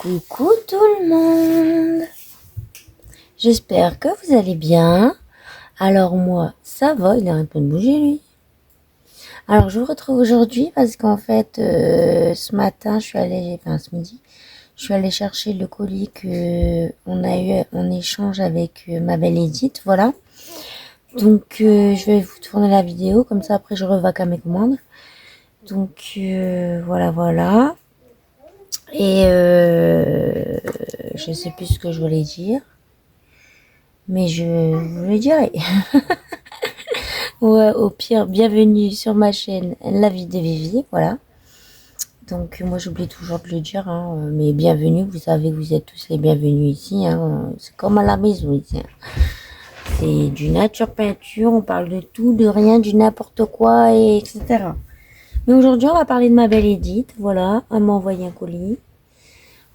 Coucou tout le monde. J'espère que vous allez bien. Alors moi, ça va, il arrête pas de bouger lui. Alors je vous retrouve aujourd'hui parce qu'en fait, ce matin, ce midi, je suis allée chercher le colis que on a eu en échange avec ma belle Edith, voilà. Donc je vais vous tourner la vidéo, comme ça après je revaque à mes commandes. Donc voilà. Et je sais plus ce que je voulais dire, mais je vous le dirai. Ouais, au pire, bienvenue sur ma chaîne La Vie de Vivi, voilà. Donc moi j'oublie toujours de le dire, hein, mais bienvenue, vous savez que vous êtes tous les bienvenus ici, hein. C'est comme à la maison ici, hein. C'est du nature peinture, on parle de tout, de rien, du n'importe quoi, et etc. Mais aujourd'hui on va parler de ma belle Edith, voilà, elle m'a envoyé un colis.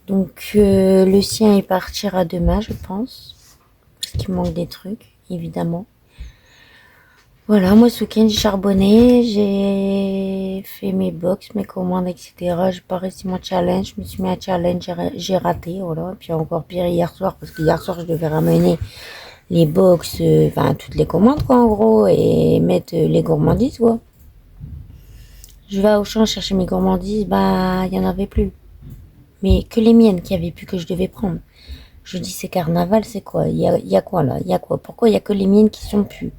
Donc le sien il partira demain je pense, parce qu'il manque des trucs, évidemment. Voilà, moi ce week-end j'ai charbonné, j'ai fait mes box, mes commandes, etc. J'ai pas réussi mon challenge, je me suis mis à challenge, j'ai raté, voilà. Et puis encore pire hier soir, parce que hier soir je devais ramener les box, enfin toutes les commandes quoi en gros, et mettre les gourmandises quoi. Je vais à Auchan chercher mes gourmandises, bah il y en avait plus. Mais que les miennes qui avaient plus que je devais prendre. Je dis c'est carnaval, c'est quoi? Il y a quoi là? Il y a quoi? Pourquoi il y a que les miennes qui sont plus?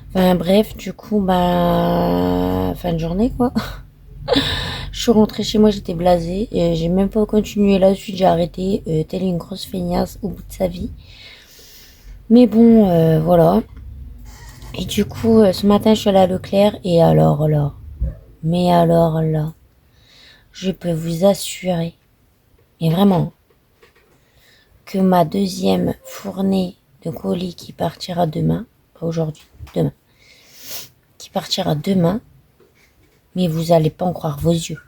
Enfin bref, du coup, bah fin de journée quoi. Je suis rentrée chez moi, j'étais blasée. Et j'ai même pas continué la suite, j'ai arrêté. Telle une grosse feignasse au bout de sa vie. Mais bon, voilà. Et du coup, ce matin, je suis allée à Leclerc. Et alors là, mais alors là, je peux vous assurer, et vraiment, que ma deuxième fournée de colis qui partira demain, pas aujourd'hui, demain, qui partira demain, mais vous allez pas en croire vos yeux.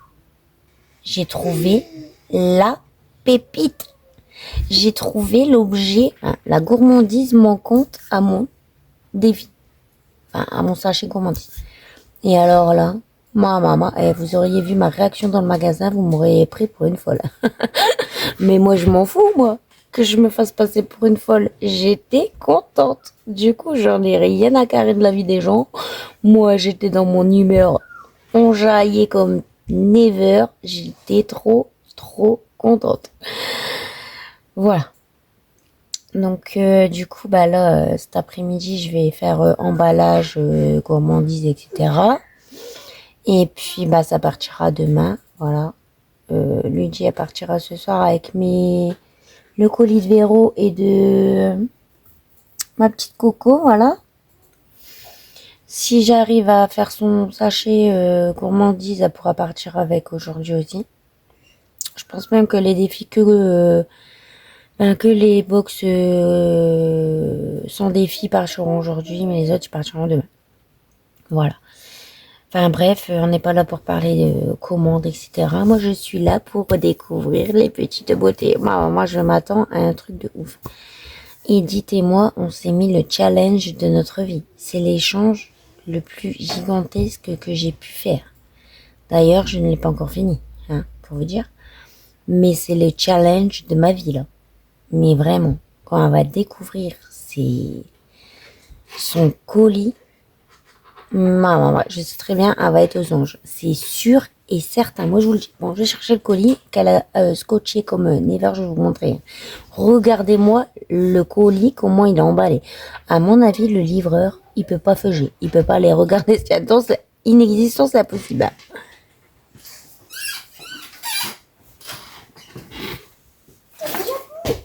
J'ai trouvé la pépite. J'ai trouvé l'objet, hein, la gourmandise manquante à mon défi. Enfin, à mon sachet gourmandise. Et alors là, maman, vous auriez vu ma réaction dans le magasin, vous m'auriez pris pour une folle. Mais moi, je m'en fous, moi. Que je me fasse passer pour une folle. J'étais contente. Du coup, j'en ai rien à carrer de la vie des gens. Moi, j'étais dans mon humeur enjaillée comme never. J'étais trop contente. Voilà. Donc, du coup, bah là, cet après-midi, je vais faire emballage, gourmandise, etc. Et puis, bah, ça partira demain. Voilà. Luigi, elle partira ce soir avec le colis de Véro et de ma petite Coco, voilà. Si j'arrive à faire son sachet gourmandise, elle pourra partir avec aujourd'hui aussi. Je pense même que les défis que les box sans défi partiront aujourd'hui, mais les autres ils partiront demain. Voilà. Enfin bref, on n'est pas là pour parler de commandes, etc. Moi, je suis là pour découvrir les petites beautés. Moi, je m'attends à un truc de ouf. Edith et moi, on s'est mis le challenge de notre vie. C'est l'échange le plus gigantesque que j'ai pu faire. D'ailleurs, je ne l'ai pas encore fini, hein, pour vous dire. Mais c'est le challenge de ma vie, là. Mais vraiment, quand on va découvrir son colis, maman, je sais très bien, elle va être aux anges. C'est sûr et certain. Moi, je vous le dis. Bon, je vais chercher le colis qu'elle a scotché comme never, je vais vous montrer. Regardez-moi le colis, comment il est emballé. À mon avis, le livreur, il peut pas feuger. Il peut pas les regarder. C'est inexistant, c'est impossible.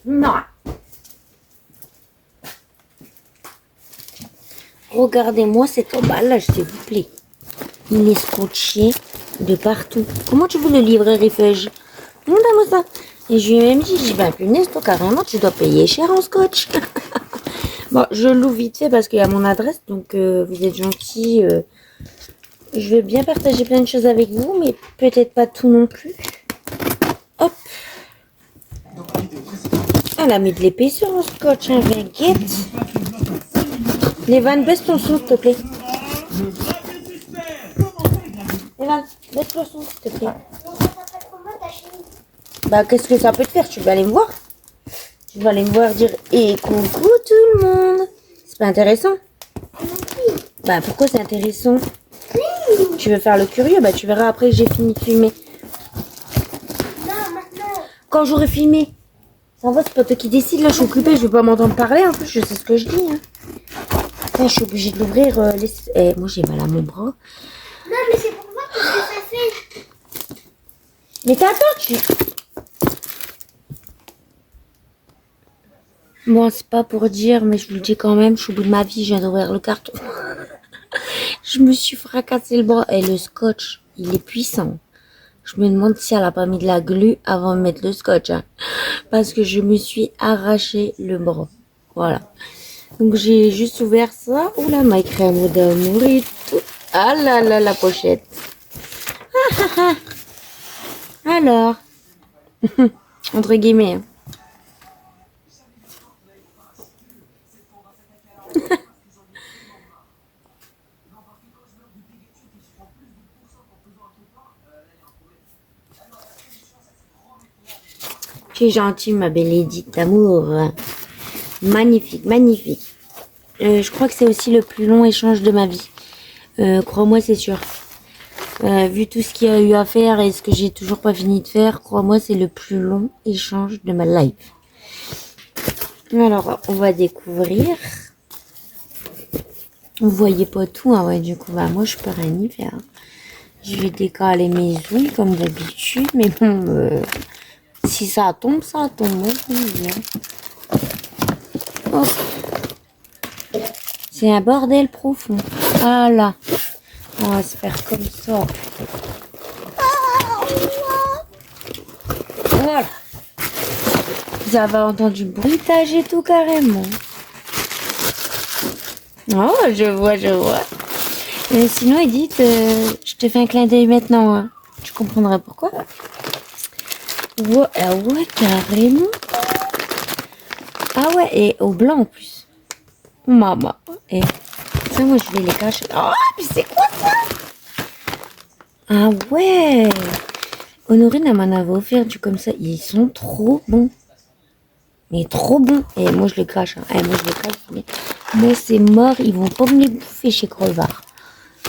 Non. Regardez-moi cet emballage, s'il vous plaît. Il est scotché de partout. Comment tu veux le livreur et feuge? Montre-moi ça. Et je lui ai même dit, ben punaise, toi carrément, tu dois payer cher en scotch. Bon, je l'ouvre vite fait parce qu'il y a mon adresse, donc vous êtes gentils. Je veux bien partager plein de choses avec vous, mais peut-être pas tout non plus. Hop. Elle a mis de l'épaisseur en scotch, hein, vinguette. Les vannes, baisse ton son, s'il te plaît. Les vannes, baisse ton son, s'il te plaît. Bah, qu'est-ce que ça peut te faire? Tu vas aller me voir. Tu vas aller me voir dire et coucou tout le monde. C'est pas intéressant? Bah, pourquoi c'est intéressant? Tu veux faire le curieux? Bah, tu verras après que j'ai fini de filmer. Non, maintenant. Quand j'aurai filmé. Ça va, c'est pas toi qui décide. Là, je suis occupée. Je vais pas m'entendre parler. En plus, je sais ce que je dis. Hein. Là, je suis obligée de l'ouvrir. Moi, j'ai mal à mon bras. Non, mais c'est pour voir ce que ça fait. Mais t'attends, Bon, c'est pas pour dire, mais je vous le dis quand même, je suis au bout de ma vie, je viens d'ouvrir le carton. Je me suis fracassé le bras. Et le scotch, il est puissant. Je me demande si elle a pas mis de la glu avant de mettre le scotch. Hein. Parce que je me suis arraché le bras. Voilà. Donc j'ai juste ouvert ça. Oula, ma crème d'amour et tout. Ah là là, la pochette. Alors. Entre guillemets. Hein. Tu es gentille, ma belle Edith d'amour. Magnifique, magnifique. Je crois que c'est aussi le plus long échange de ma vie. Crois-moi, c'est sûr. Vu tout ce qu'il y a eu à faire et ce que j'ai toujours pas fini de faire, crois-moi, c'est le plus long échange de ma life. Alors, on va découvrir. Vous voyez pas tout, hein, ouais, du coup, bah, moi, je peux rien y faire. Je vais décaler mes ongles comme d'habitude, mais bon, si ça tombe, ça tombe. Hein, hop. C'est un bordel profond. Voilà. On va se faire comme ça. Voilà. Vous avez entendu le bruitage et tout carrément. Oh, je vois, je vois. Sinon, Edith, je te fais un clin d'œil maintenant. Hein. Tu comprendras pourquoi. Ouais, ah ouais, carrément. Ah ouais, et au blanc en plus. Maman. Et ça, moi, je vais les cacher. Oh, mais c'est quoi ça? Ah ouais. Honorine, elle m'en avait offert du comme ça. Ils sont trop bons. Mais trop bons. Et moi, je les cache. Hein. Et moi, je les cache. Mais c'est mort. Ils vont pas me les bouffer chez Crevard.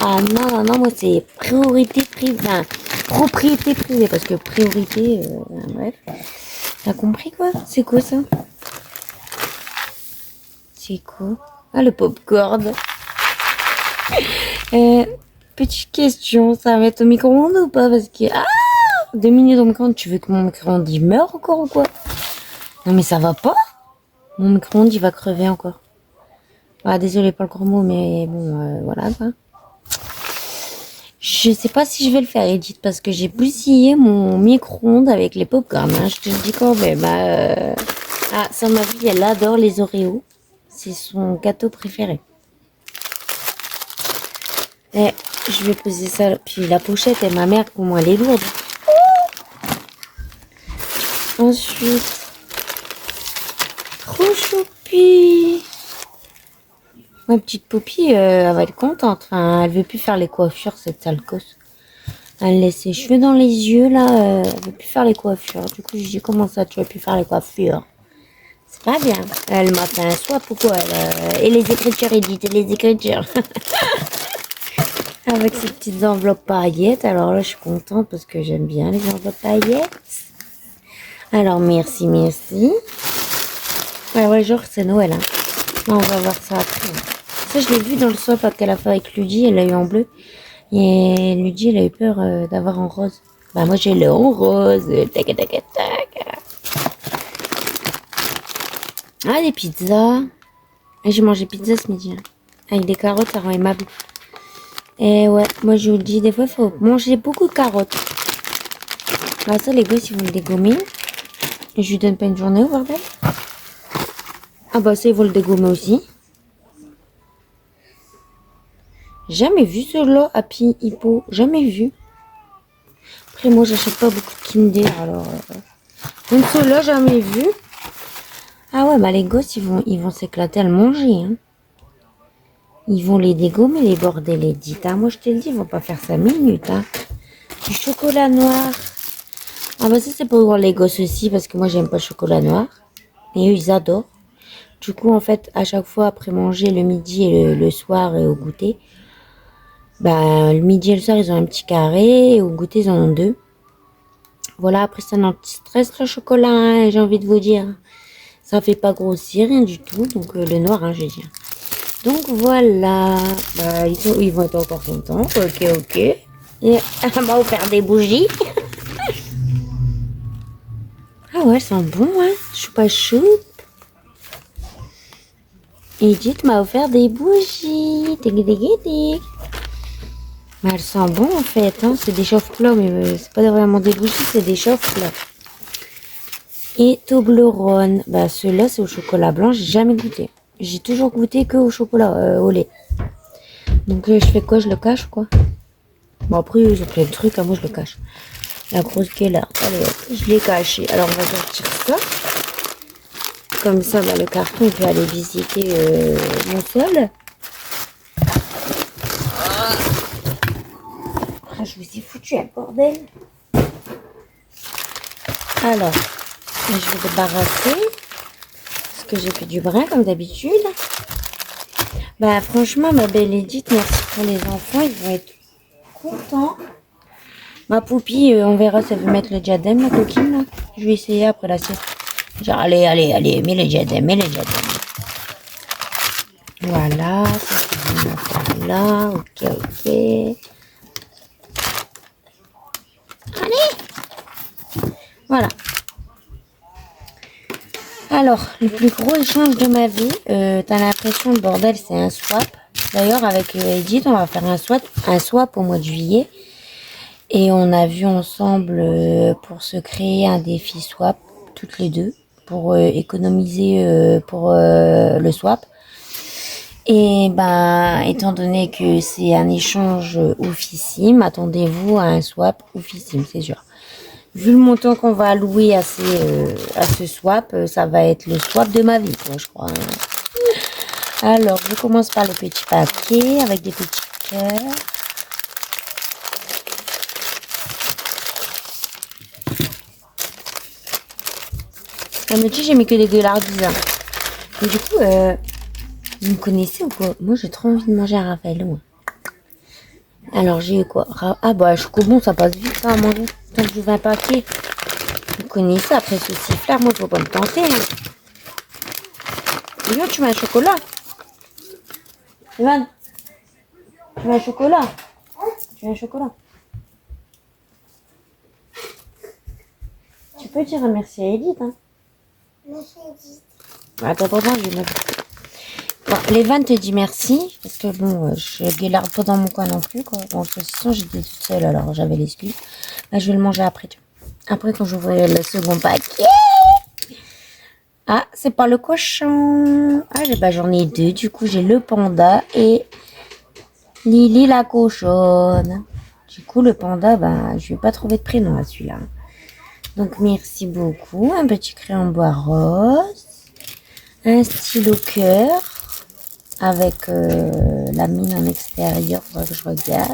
Ah non, non, non. Moi, c'est priorité privée. Enfin, propriété privée. Parce que priorité... bref. T'as compris quoi? C'est quoi ça? C'est quoi? Ah, le popcorn. Petite question. Ça va mettre au micro-ondes ou pas? Parce que... Ah! 2 minutes au micro-ondes. Tu veux que mon micro-ondes il meure encore ou quoi? Non mais ça va pas. Mon micro-ondes il va crever encore. Ah désolé pour le gros mot mais bon voilà quoi. Je sais pas si je vais le faire Edith parce que j'ai bousillé mon micro-ondes avec les pop-corn. Hein, je te le dis quand même. Ah ça ma fille elle adore les Oreos. C'est son gâteau préféré. Et je vais poser ça. Puis la pochette et ma mère pour moi elle est lourde. Ensuite. Trop choupi. Ma petite Poupie, elle va être contente. Enfin, elle veut plus faire les coiffures, cette sale gosse. Elle laisse ses cheveux dans les yeux, là. Elle veut plus faire les coiffures. Du coup, je dis, comment ça, tu veux plus faire les coiffures? C'est pas bien. Elle m'a fait un swap ou quoi? Et les écritures, Edith, et les écritures. Avec ces petites enveloppes paillettes. Alors là, je suis contente parce que j'aime bien les enveloppes paillettes. Alors, merci, merci. Ouais, genre, c'est Noël, hein. On va voir ça après. Ça, je l'ai vu dans le swap qu'elle a fait avec Ludy. Elle l'a eu en bleu. Et Ludy, elle a eu peur d'avoir en rose. Bah, moi, j'ai le en rose. Tac, tac, tac. Ah, des pizzas. Et j'ai mangé pizza ce midi. Hein. Avec des carottes, ça rend aimable. Et ouais, moi, je vous le dis, des fois, il faut manger beaucoup de carottes. Alors ça, les gosses, ils vont le dégommer. Et je lui donne pas une journée au bordel. Ah bah ça, ils vont le dégommer aussi. Jamais vu cela, Happy Hippo. Jamais vu. Après, moi, j'achète pas beaucoup de Kinder, alors... Donc cela, jamais vu. Ah ouais, bah les gosses, ils vont s'éclater à le manger. Hein. Ils vont les dégommer, les bordels, Edith. Hein. Moi, je te le dis, ils vont pas faire 5 minutes. Hein. Du chocolat noir. Ah bah ça c'est pour les gosses aussi parce que moi j'aime pas le chocolat noir. Et eux ils adorent. Du coup en fait à chaque fois après manger le midi et le soir et au goûter, bah le midi et le soir ils ont un petit carré et au goûter ils en ont deux. Voilà, après c'est un anti-stress le chocolat, hein, j'ai envie de vous dire. Ça fait pas grossir, rien du tout. Donc le noir, hein, je veux dire. Donc voilà. Bah, ils vont être encore contents. Ok, ok. Et on va vous faire des bougies. Ah ouais, elles sont bon, hein. Choupa chou. Edith m'a offert des bougies. Tic, tic, tic. Mais elles sentent bon en fait, hein. C'est des chauffe-plats, mais c'est pas vraiment des bougies, c'est des chauffe-plats. Et Toblerone, bah ceux-là c'est au chocolat blanc, j'ai jamais goûté. J'ai toujours goûté que au chocolat, au lait. Donc je fais quoi, je le cache quoi? Bon après ils ont plein de trucs, à moi je le cache. La grosse galère, allez hop, je l'ai caché. Alors on va sortir ça. Comme ça, bah, le carton il peut aller visiter mon sol. Ah, je vous ai foutu un bordel. Alors, je vais débarrasser. Parce que j'ai fait du brin comme d'habitude. Bah franchement, ma belle Edith, merci pour les enfants. Ils vont être contents. Ma poupie, on verra si elle veut mettre le diadème, la coquine. Là. Je vais essayer après la sieste. Genre, allez, allez, allez, mets le diadème, mets le diadème. Voilà, ça c'est une affaire là. Ok, ok. Allez. Voilà. Alors, le plus gros échange de ma vie, t'as l'impression, le bordel, c'est un swap. D'ailleurs, avec Edith, on va faire un swap au mois de juillet. Et on a vu ensemble pour se créer un défi swap, toutes les deux, pour économiser pour le swap. Et ben, étant donné que c'est un échange oufissime, attendez-vous à un swap oufissime, c'est sûr. Vu le montant qu'on va allouer à ce swap, ça va être le swap de ma vie, quoi, je crois. Alors, je commence par le petit paquet avec des petits cœurs. Elle me dit j'ai mis que des gueulardises. Hein. Et du coup, vous me connaissez ou quoi? Moi, j'ai trop envie de manger un Raffaello. Alors, j'ai eu quoi? Ah bah, chocobon, ça passe vite, ça, à manger. Tant que j'ouvre un paquet. Vous connaissez, après ce sifflard, moi, faut pas me tenter. Hein. Dis-moi, tu veux un chocolat? Evan, tu veux un chocolat? Tu veux un chocolat? Tu peux dire un merci à Edith, hein? Merci Edith. Attends, je vais mettre... Bon, l'Evan te dit merci, parce que bon, je gueularde pas dans mon coin non plus, quoi. Bon, de toute façon, j'étais toute seule, alors j'avais l'excuse. Là, je vais le manger après, tu vois. Après, quand j'ouvrirai le second paquet. Ah, c'est pas le cochon. Ah, bah, j'en ai deux. Du coup, j'ai le panda et Lily la cochonne. Du coup, le panda, bah, je vais pas trouver de prénom à celui-là. Donc, merci beaucoup. Un petit crayon bois rose. Un stylo cœur. Avec la mine en extérieur, faudra que je regarde.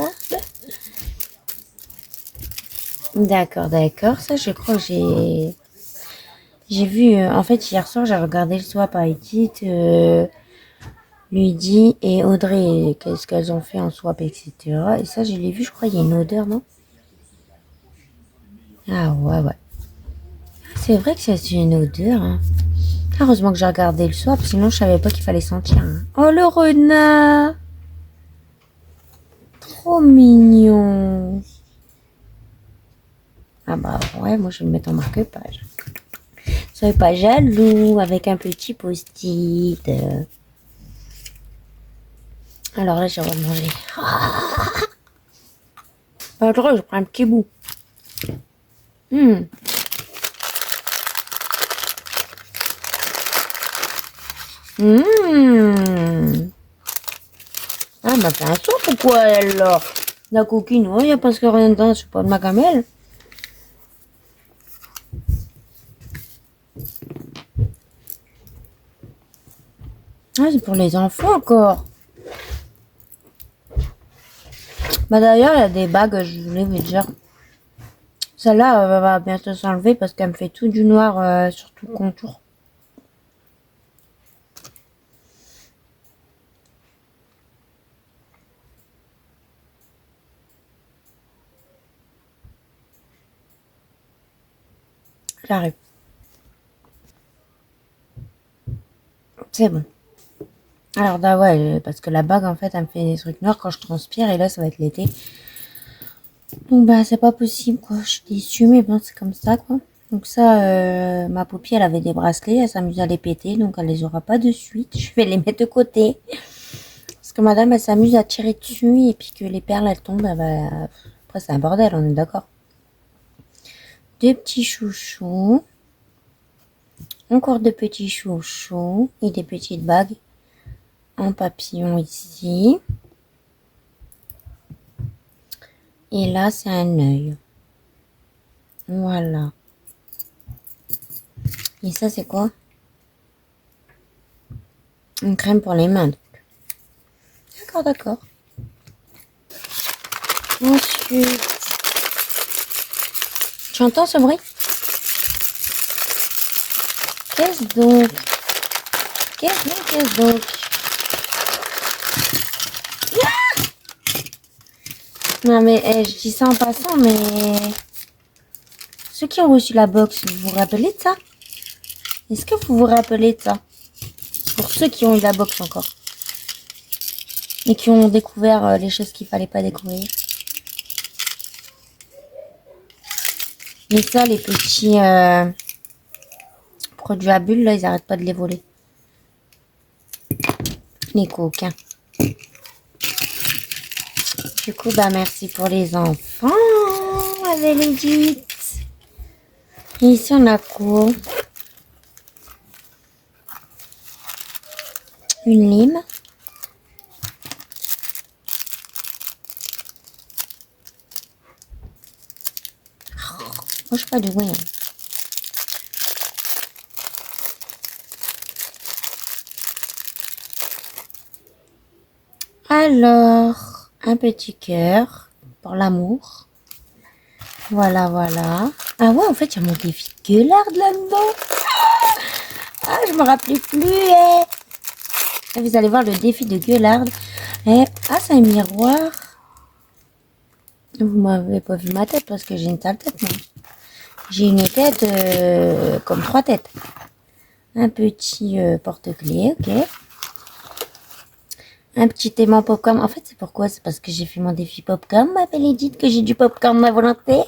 D'accord, d'accord. Ça, je crois que j'ai vu. En fait, hier soir, j'ai regardé le swap à Edith, Lydie et Audrey, qu'est-ce qu'elles ont fait en swap, etc. Et ça, je l'ai vu, je crois, il y a une odeur, non? Ah ouais, ouais. C'est vrai que c'est une odeur, hein. Heureusement que j'ai regardé le swap, sinon je savais pas qu'il fallait sentir. Hein. Oh, le renard! Trop mignon! Ah bah ouais, moi je vais le mettre en marque-page. Soyez pas jaloux, avec un petit post-it. Alors là, je vais manger. Pas drôle, je prends un petit bout. Ah, bah fait un saut, pourquoi alors? La coquine, il n'y a presque rien dedans, c'est pas de ma gamelle. Ah, c'est pour les enfants encore. Bah d'ailleurs, il y a des bagues, je voulais vous dire. Celle-là va bientôt s'enlever parce qu'elle me fait tout du noir sur tout le contour. J'arrive. C'est bon. Alors, bah ouais, parce que la bague, en fait, elle me fait des trucs noirs quand je transpire et là, ça va être l'été. Donc, bah, c'est pas possible, quoi. Je suis déçue, mais bon, c'est comme ça, quoi. Donc ça, ma poupie, elle avait des bracelets, elle s'amuse à les péter, donc elle les aura pas de suite. Je vais les mettre de côté. Parce que madame, elle s'amuse à tirer dessus et puis que les perles, elles tombent, après, c'est un bordel, on est d'accord. Deux petits chouchous. Encore de petits chouchous et des petites bagues en papillon ici. Et là, c'est un œil. Voilà. Et ça, c'est quoi? Une crème pour les mains. D'accord, d'accord. Ensuite, tu entends ce bruit? Qu'est-ce donc? Qu'est-ce donc? Non mais je dis ça en passant, mais ceux qui ont reçu la box, vous vous rappelez de ça? Est-ce que vous vous rappelez de ça? Pour ceux qui ont eu la box encore. Et qui ont découvert les choses qu'il fallait pas découvrir. Mais ça, les petits produits à bulles, là, ils arrêtent pas de les voler. Les coquins. Du coup, bah merci pour les enfants, avec les dites. Et ici, on a quoi? Une lime. Moi, je suis pas douée. Hein. Alors, un petit cœur pour l'amour. Voilà, voilà. Ah ouais, en fait, il y a mon défi de gueularde là-dedans. Ah, je me rappelais plus. Et vous allez voir le défi de gueularde. Ah, c'est un miroir. Vous m'avez pas vu ma tête parce que j'ai une sale tête, moi. J'ai une tête comme 3 têtes. Un petit porte-clés, ok. Un petit aimant popcorn. En fait, c'est pourquoi? C'est parce que j'ai fait mon défi popcorn, ma belle Edith, que j'ai du popcorn à volonté.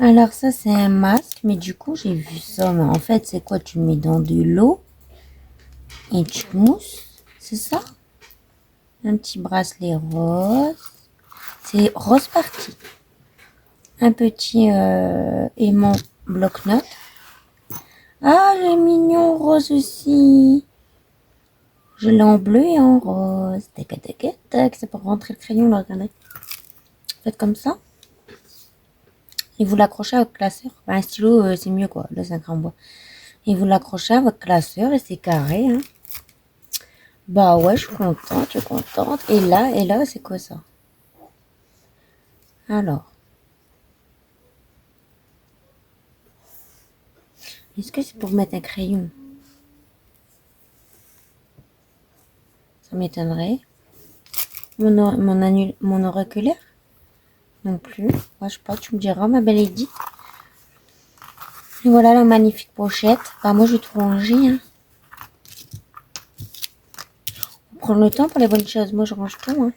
Alors ça, c'est un masque, mais du coup, j'ai vu ça. Mais en fait, c'est quoi? Tu le mets dans de l'eau et tu mousses, c'est ça? Un petit bracelet rose. C'est rose parti. Un petit aimant bloc-notes. Ah, j'ai mignon rose aussi. Je l'ai en bleu et en rose. Tac, tac, tac, tac. C'est pour rentrer le crayon, là, regardez. Faites comme ça. Et vous l'accrochez à votre classeur. Enfin, un stylo, c'est mieux, quoi. Là, c'est un crayon bois. Et vous l'accrochez à votre classeur et c'est carré, hein. Bah ouais, je suis contente, je suis contente. Et là, c'est quoi ça? Alors. Est-ce que c'est pour mettre un crayon? Ça m'étonnerait. Mon auriculaire? Non plus. Moi, je sais pas, tu me diras, ma belle Edith. Et voilà la magnifique pochette. Bah, moi, je vais tout ranger, hein. Faut prendre le temps pour les bonnes choses. Moi, je range tout, hein.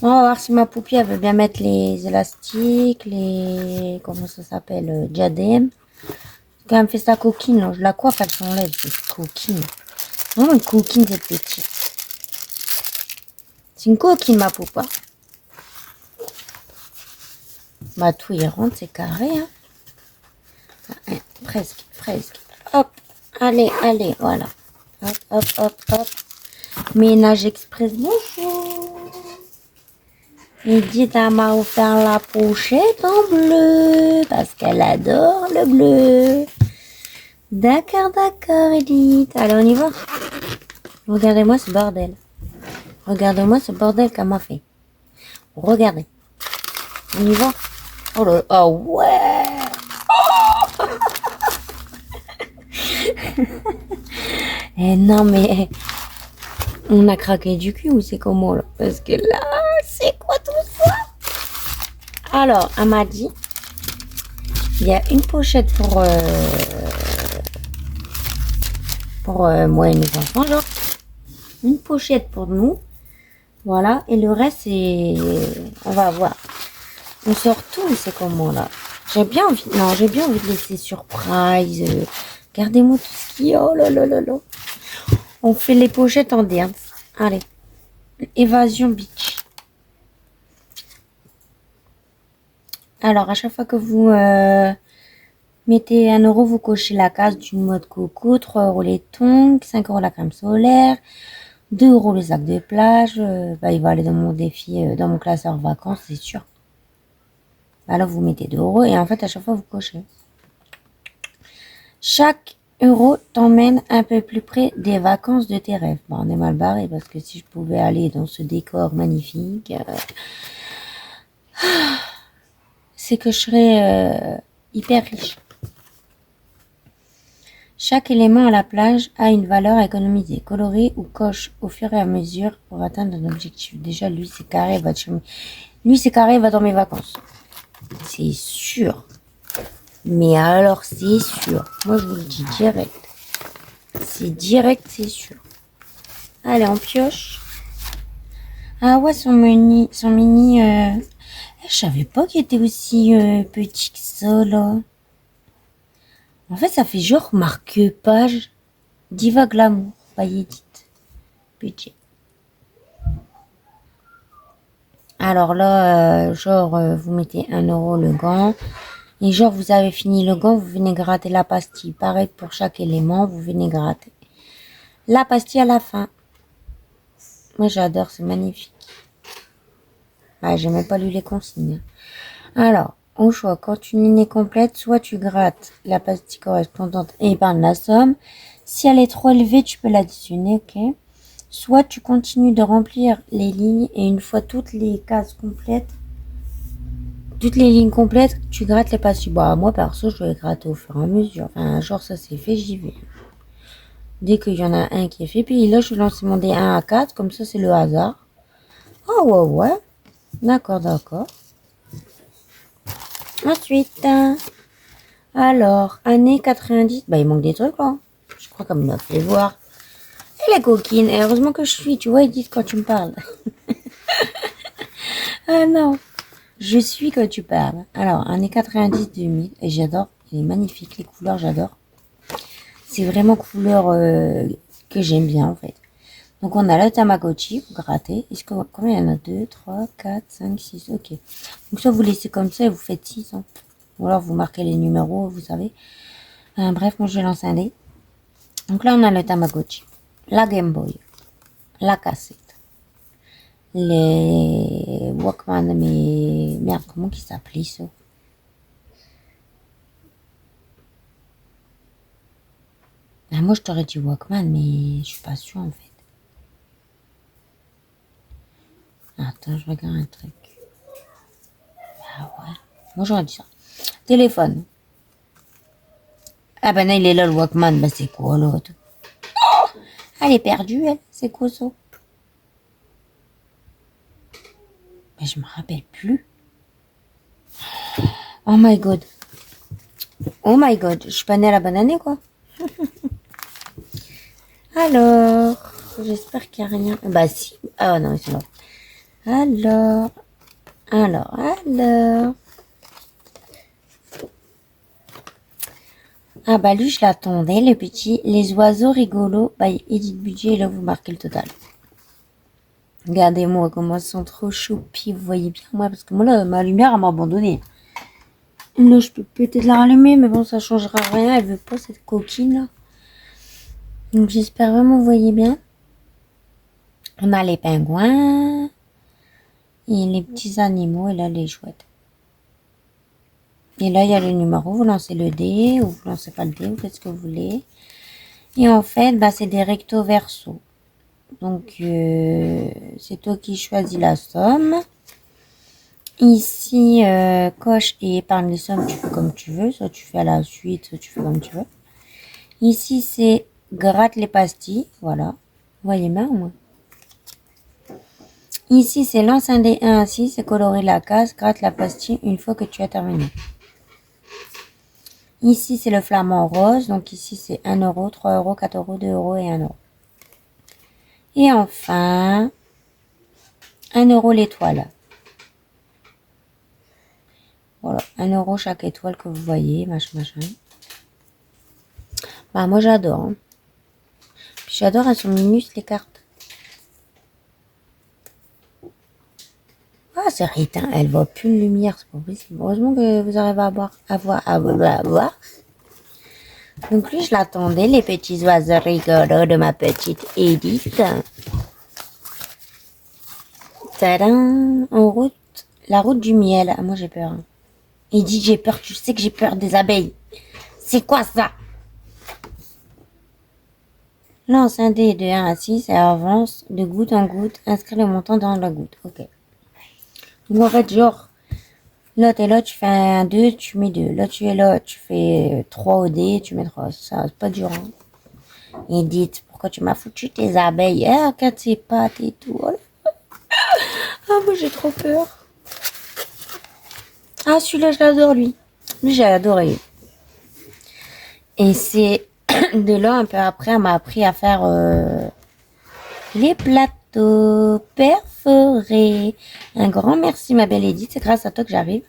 On va voir si ma poupée, elle veut bien mettre les élastiques, les... Comment ça s'appelle? Diadème. Quand elle me fait sa coquine, là, je la coiffe, elle s'enlève, cette coquine. Non, une coquine, cette petite. C'est une coquine, ma poupée. Bah, tout y rentre, c'est carré, hein. Presque, presque. Hop, allez, allez, voilà. Hop, hop, hop, hop. Ménage express, bonjour. Edith, elle m'a offert la pochette en bleu, parce qu'elle adore le bleu. D'accord, d'accord, Edith. Allez, on y va. Regardez-moi ce bordel. Regardez-moi ce bordel qu'elle m'a fait. Regardez. On y va? Oh là là. Oh ouais! Eh non, mais on a craqué du cul ou c'est comment là? Parce que là, c'est quoi tout ça? Alors, elle m'a dit, il y a une pochette pour moi et mes enfants, genre. Une pochette pour nous. Voilà. Et le reste, c'est... On va voir. On sort tout, c'est comment là? J'ai bien envie... Non, j'ai bien envie de laisser surprise. Regardez-moi tout ce qu'il y a. Oh là là là là. On fait les pochettes en dance. Allez. Évasion Beach. Alors, à chaque fois que vous mettez 1 €, vous cochez la case du noix de coco, 3 € les tongs, 5 € la crème solaire, 2 € le sac de plage. Il va aller dans mon défi, dans mon classeur vacances, c'est sûr. Alors, vous mettez 2 € et en fait, à chaque fois, vous cochez. Chaque euro t'emmène un peu plus près des vacances de tes rêves. Bon, on est mal barré parce que si je pouvais aller dans ce décor magnifique, c'est que je serais hyper riche. Chaque élément à la plage a une valeur à économiser. Coloré ou coche au fur et à mesure pour atteindre un objectif. Déjà, lui, c'est carré, va dans mes vacances. C'est sûr. Mais alors, c'est sûr. Moi, je vous le dis direct. C'est direct, c'est sûr. Allez, on pioche. Ah ouais, son mini... Je savais pas qu'il était aussi petit que ça, là. En fait, ça fait genre marque-page. Diva Glamour, by Edith. Budget. Alors là, vous mettez 1 € le gant. Et genre, vous avez fini le gant, vous venez gratter la pastille. Pareil pour chaque élément, vous venez gratter. La pastille à la fin. Moi, j'adore, c'est magnifique. Ah, j'ai même pas lu les consignes. Alors, au choix, quand une ligne est complète, soit tu grattes la pastille correspondante et épargnes la somme. Si elle est trop élevée, tu peux l'additionner, ok? Soit tu continues de remplir les lignes et une fois toutes les cases complètes, toutes les lignes complètes, tu grattes les pastilles. Bah, moi, perso, je vais gratter au fur et à mesure. Enfin, genre, ça c'est fait, j'y vais. Dès qu'il y en a un qui est fait, puis là, je vais lancer mon dé 1 à 4, comme ça, c'est le hasard. Ah, ouais. D'accord, d'accord. Ensuite, alors, année 90, bah, il manque des trucs, là. Je crois qu'elle me l'a fait voir. Elle est coquine, et heureusement que je suis, tu vois, Edith, quand tu me parles. Ah non, je suis quand tu parles. Alors, année 90-2000, et j'adore, il est magnifique, les couleurs, j'adore. C'est vraiment couleur que j'aime bien, en fait. Donc, on a le Tamagotchi, vous grattez. Combien il y en a? 2, 3, 4, 5, 6, ok. Donc, soit vous laissez comme ça et vous faites 6, hein. Ou alors, vous marquez les numéros, vous savez. Bref, moi, je lance un dé. Donc là, on a le Tamagotchi, la Game Boy, la cassette, les Walkman, mais merde, comment qui s'appelait ça? Moi, je t'aurais dit Walkman, mais je suis pas sûre en fait. Attends, je regarde un truc. Ah ouais, moi j'aurais dit ça. Téléphone. Ah ben là, il est là le Walkman, ben c'est quoi l'autre? Elle est perdue, elle, c'est quoi ça? Ben je me rappelle plus. Oh my god. Oh my god, je suis pas née à la bonne année quoi. Alors, j'espère qu'il n'y a rien. Bah si. Ah non, c'est là. Alors. Ah bah lui, je l'attendais, le petit. Les oiseaux rigolos. Bah, Edith Budget, et là, vous marquez le total. Regardez-moi comment ils sont trop choupis, vous voyez bien moi, parce que moi là, ma lumière, elle m'a abandonné. Là, je peux peut-être la rallumer, mais bon, ça changera rien. Elle veut pas cette coquine là. Donc j'espère vraiment, vous voyez bien. On a les pingouins et les petits animaux et là les chouettes. Et là il y a le numéro, vous lancez le dé ou vous lancez pas le dé, vous faites ce que vous voulez. Et en fait, bah c'est des recto verso. Donc, c'est toi qui choisis la somme. Ici, coche et épargne les sommes, tu fais comme tu veux. Soit tu fais à la suite, soit tu fais comme tu veux. Ici, c'est gratte les pastilles. Voilà. Vous voyez bien, moi. Ici, c'est lance un dé 1 à 6, c'est colorer la case, gratte la pastille une fois que tu as terminé. Ici, c'est le flamant rose. Donc ici, c'est 1 euro, 3 euros, 4 euros, 2 euros et 1 euro. Et enfin, 1 euro l'étoile. Voilà, 1 euro chaque étoile que vous voyez, machin, machin. Bah, moi, j'adore. Hein. Puis j'adore, elles sont minus, les cartes. Ah, c'est ritin, elle voit plus de lumière, c'est pas possible. Heureusement que vous arrivez à voir. Donc lui, je l'attendais, les petits oiseaux rigolos de ma petite Edith. Tadam, en route, la route du miel. Ah, moi, j'ai peur. Hein. Edith, j'ai peur, tu sais que j'ai peur des abeilles. C'est quoi ça? Lance un dé de 1 à 6 et avance de goutte en goutte. Inscris le montant dans la goutte. Ok. Donc en fait, genre, là, t'es là, tu fais un 2, tu mets 2. Là, tu es là, tu fais 3 au dé, tu mets 3. Ça, c'est pas dur. Hein. Edith, pourquoi tu m'as foutu tes abeilles? Ah, regarde ses pattes et tout. Oh là. Ah, moi, j'ai trop peur. Ah, celui-là, je l'adore, lui. Lui, j'ai adoré. Et c'est de là, un peu après, elle m'a appris à faire les plateaux perforés. Un grand merci, ma belle Edith. C'est grâce à toi que j'arrive.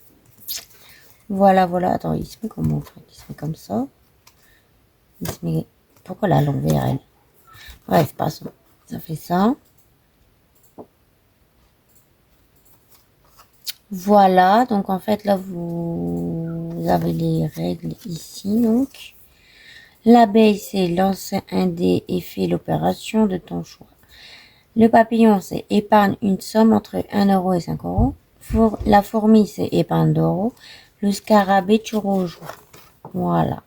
Voilà, voilà. Attends, il se met comment, frère? Il se met comme ça. Il se met... Pourquoi la l'envers, elle? Bref, passons. Ça fait ça. Voilà. Donc, en fait, là, vous avez les règles ici, donc. L'abeille, c'est lancer un dé et fait l'opération de ton choix. Le papillon, c'est épargne une somme entre 1 euro et 5 euros. La fourmi, c'est épargne d'euros. Le scarabée, tu rejoues. Voilà.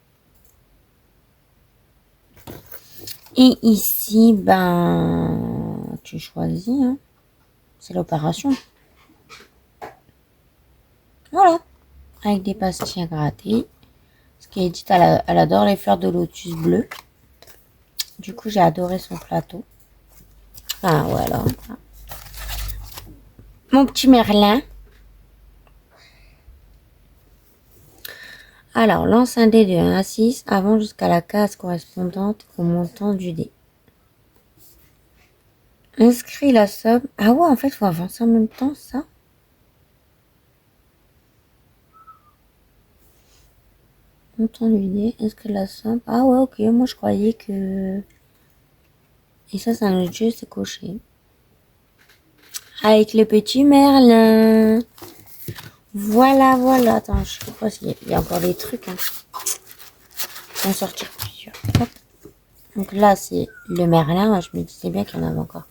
Et ici, ben, tu choisis. Hein. C'est l'opération. Voilà. Avec des pastilles à gratter. Ce qui est dit, elle adore les fleurs de lotus bleu. Du coup, j'ai adoré son plateau. Ah, voilà. Mon petit Merlin. Alors, lance un dé de 1 à 6, avance jusqu'à la case correspondante au montant du dé. Inscris la somme. Ah ouais, en fait, il faut avancer en même temps, ça. Montant du dé, inscris la somme. Ah ouais, ok, moi je croyais que... Et ça, c'est un autre jeu, c'est coché. Avec le petit Merlin. Voilà, voilà. Attends, je sais pas s'il y a encore des trucs. Hein. Je vais en sortir plusieurs. Hop. Donc là, c'est le Merlin. Je me disais bien qu'il y en avait encore.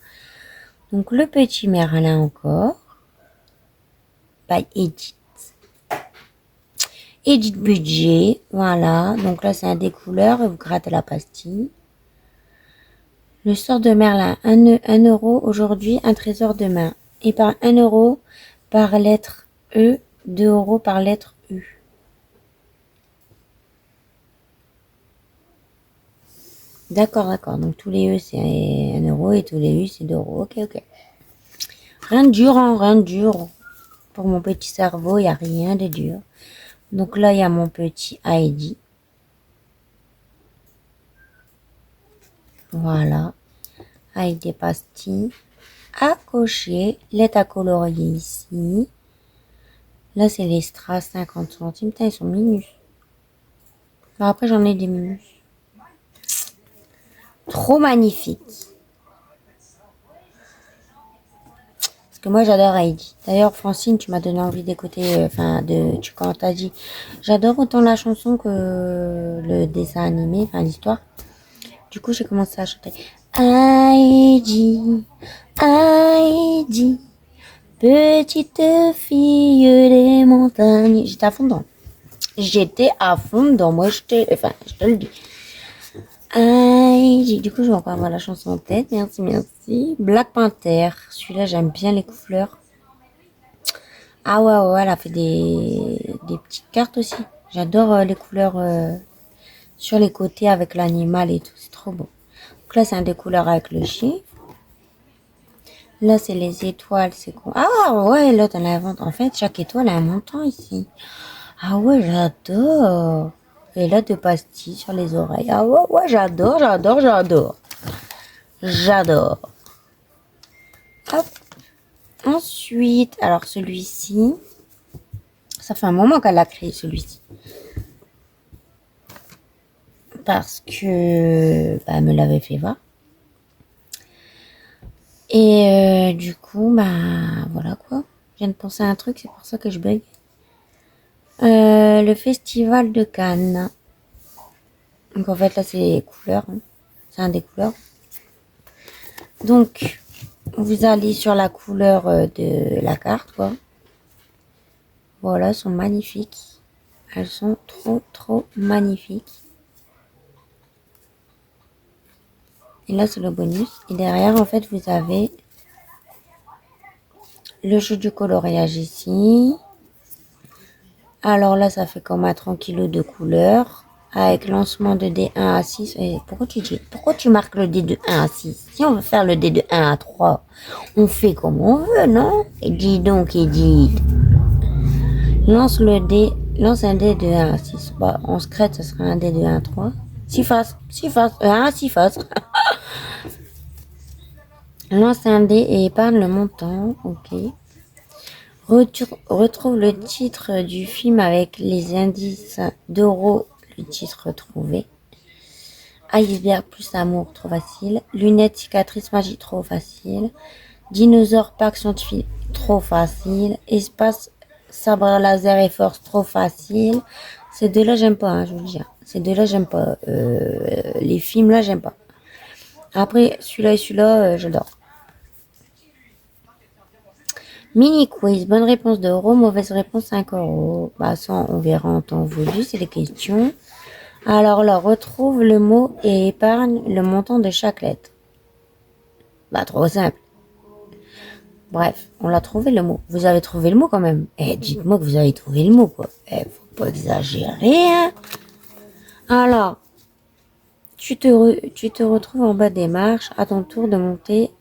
Donc le petit Merlin encore. By Edith. Edith Budget. Voilà. Donc là, c'est un des couleurs. Vous grattez la pastille. Le sort de Merlin. 1 euro aujourd'hui, un trésor demain. Et par 1 euro par lettre E, 2 euros par lettre U. D'accord, d'accord. Donc tous les E, c'est 1 euro et tous les U, c'est 2 euros. Ok, ok. Rien de dur, hein, rien de dur. Pour mon petit cerveau, il n'y a rien de dur. Donc là, il y a mon petit Heidi. Voilà. Avec des pastilles à cocher. Lettres à colorier ici. Là, c'est les strass 50 centimes. Putain, ils sont minus. Alors après, j'en ai des minus. Trop magnifique. Parce que moi, j'adore Heidi. D'ailleurs, Francine, tu m'as donné envie d'écouter, quand t'as dit, j'adore autant la chanson que le dessin animé, enfin, l'histoire. Du coup, j'ai commencé à chanter. Heidi, Heidi, petite fille des montagnes. J'étais à fond dedans. Moi, je te le dis. Heidi. Du coup, je vais encore avoir la chanson en tête. Merci, merci. aussi. Black Panther. Celui-là, j'aime bien les couleurs. Ah ouais, ouais, elle a fait des petites cartes aussi. J'adore les couleurs sur les côtés avec l'animal et tout. C'est trop beau. Donc là, c'est un des couleurs avec le chien. Là, c'est les étoiles. C'est quoi? Ah ouais, là, t'en as un montant. En fait, chaque étoile a un montant ici. Ah ouais, j'adore. Et là, deux pastilles sur les oreilles. Ah ouais, ouais, j'adore, j'adore, j'adore. J'adore. Hop. Ensuite, alors celui-ci, ça fait un moment qu'elle a créé celui-ci. Parce que bah, elle me l'avait fait voir. Et du coup, bah voilà quoi. Je viens de penser à un truc, c'est pour ça que je bug. Le festival de Cannes. Donc en fait là c'est les couleurs. Hein. C'est un des couleurs. Donc vous allez sur la couleur de la carte quoi. Voilà, elles sont magnifiques. Elles sont trop magnifiques. Et là, c'est le bonus. Et derrière, en fait, vous avez le jeu du coloriage ici. Alors là, ça fait comme un tranquillo de couleurs. Avec lancement de dés 1 à 6. Et pourquoi tu marques le dé de 1 à 6? Si on veut faire le dé de 1 à 3, on fait comme on veut, non? Et dis donc, Edith. Lance un dé de 1 à 6. Bah, en secret, ça sera un dé de 1 à 3. 6 faces. 6 faces. 1 à 6 faces. Lance un dé et épargne le montant. Ok. Retrouve le titre du film avec les indices d'euros. Le titre trouvé. Iceberg plus amour, trop facile. Lunettes, cicatrices, magie, trop facile. Dinosaure, parc scientifique, trop facile. Espace, sabre laser et force, trop facile. Ces deux-là, j'aime pas, hein, je vous le dis. Ces deux-là, j'aime pas. Les films, là, j'aime pas. Après, celui-là et celui-là, j'adore. Mini quiz, bonne réponse 2 euros, mauvaise réponse 5 euros. Bah, ça, on verra en temps voulu, c'est des questions. Alors là, retrouve le mot et épargne le montant de chaque lettre. Bah, trop simple. Bref, on l'a trouvé le mot. Vous avez trouvé le mot quand même. Eh, dites-moi que vous avez trouvé le mot, quoi. Eh, faut pas exagérer, hein. Alors, tu te retrouves en bas des marches, à ton tour de monter.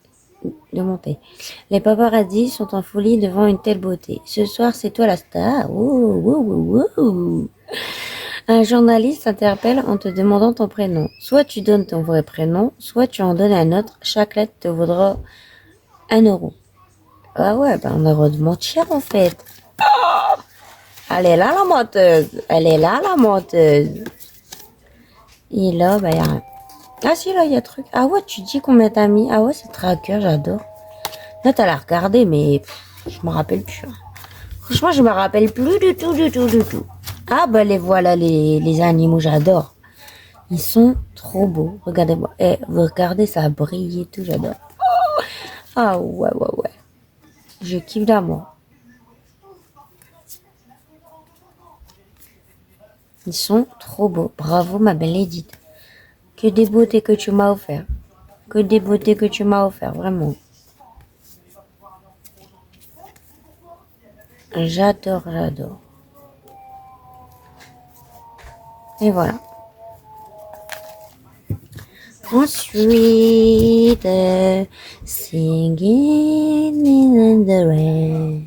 Les paparazzis sont en folie devant une telle beauté. Ce soir, c'est toi la star. Ouh, ouh, ouh, ouh. Un journaliste t'interpelle en te demandant ton prénom. Soit tu donnes ton vrai prénom, soit tu en donnes un autre. Chaque lettre te vaudra 1 euro. Ah ouais, ben on a le droit de mentir en fait. Elle est là la menteuse. Elle est là la menteuse. Et là, ben y a rien. Ah si, là, il y a truc. Ah ouais, tu dis combien t'as mis. Ah ouais, c'est tracker, j'adore. Là, t'as la regardé, mais je me rappelle plus. Hein. Franchement, je me rappelle plus du tout, du tout, du tout. Ah bah les voilà, les animaux, j'adore. Ils sont trop beaux. Regardez-moi. Eh, vous regardez, ça brille et tout, j'adore. Ah ouais, ouais, ouais. Je kiffe d'amour. Ils sont trop beaux. Bravo, ma belle Edith. Que des beautés que tu m'as offert. Que des beautés que tu m'as offert, vraiment. J'adore, j'adore. Et voilà. Ensuite, singing in the rain.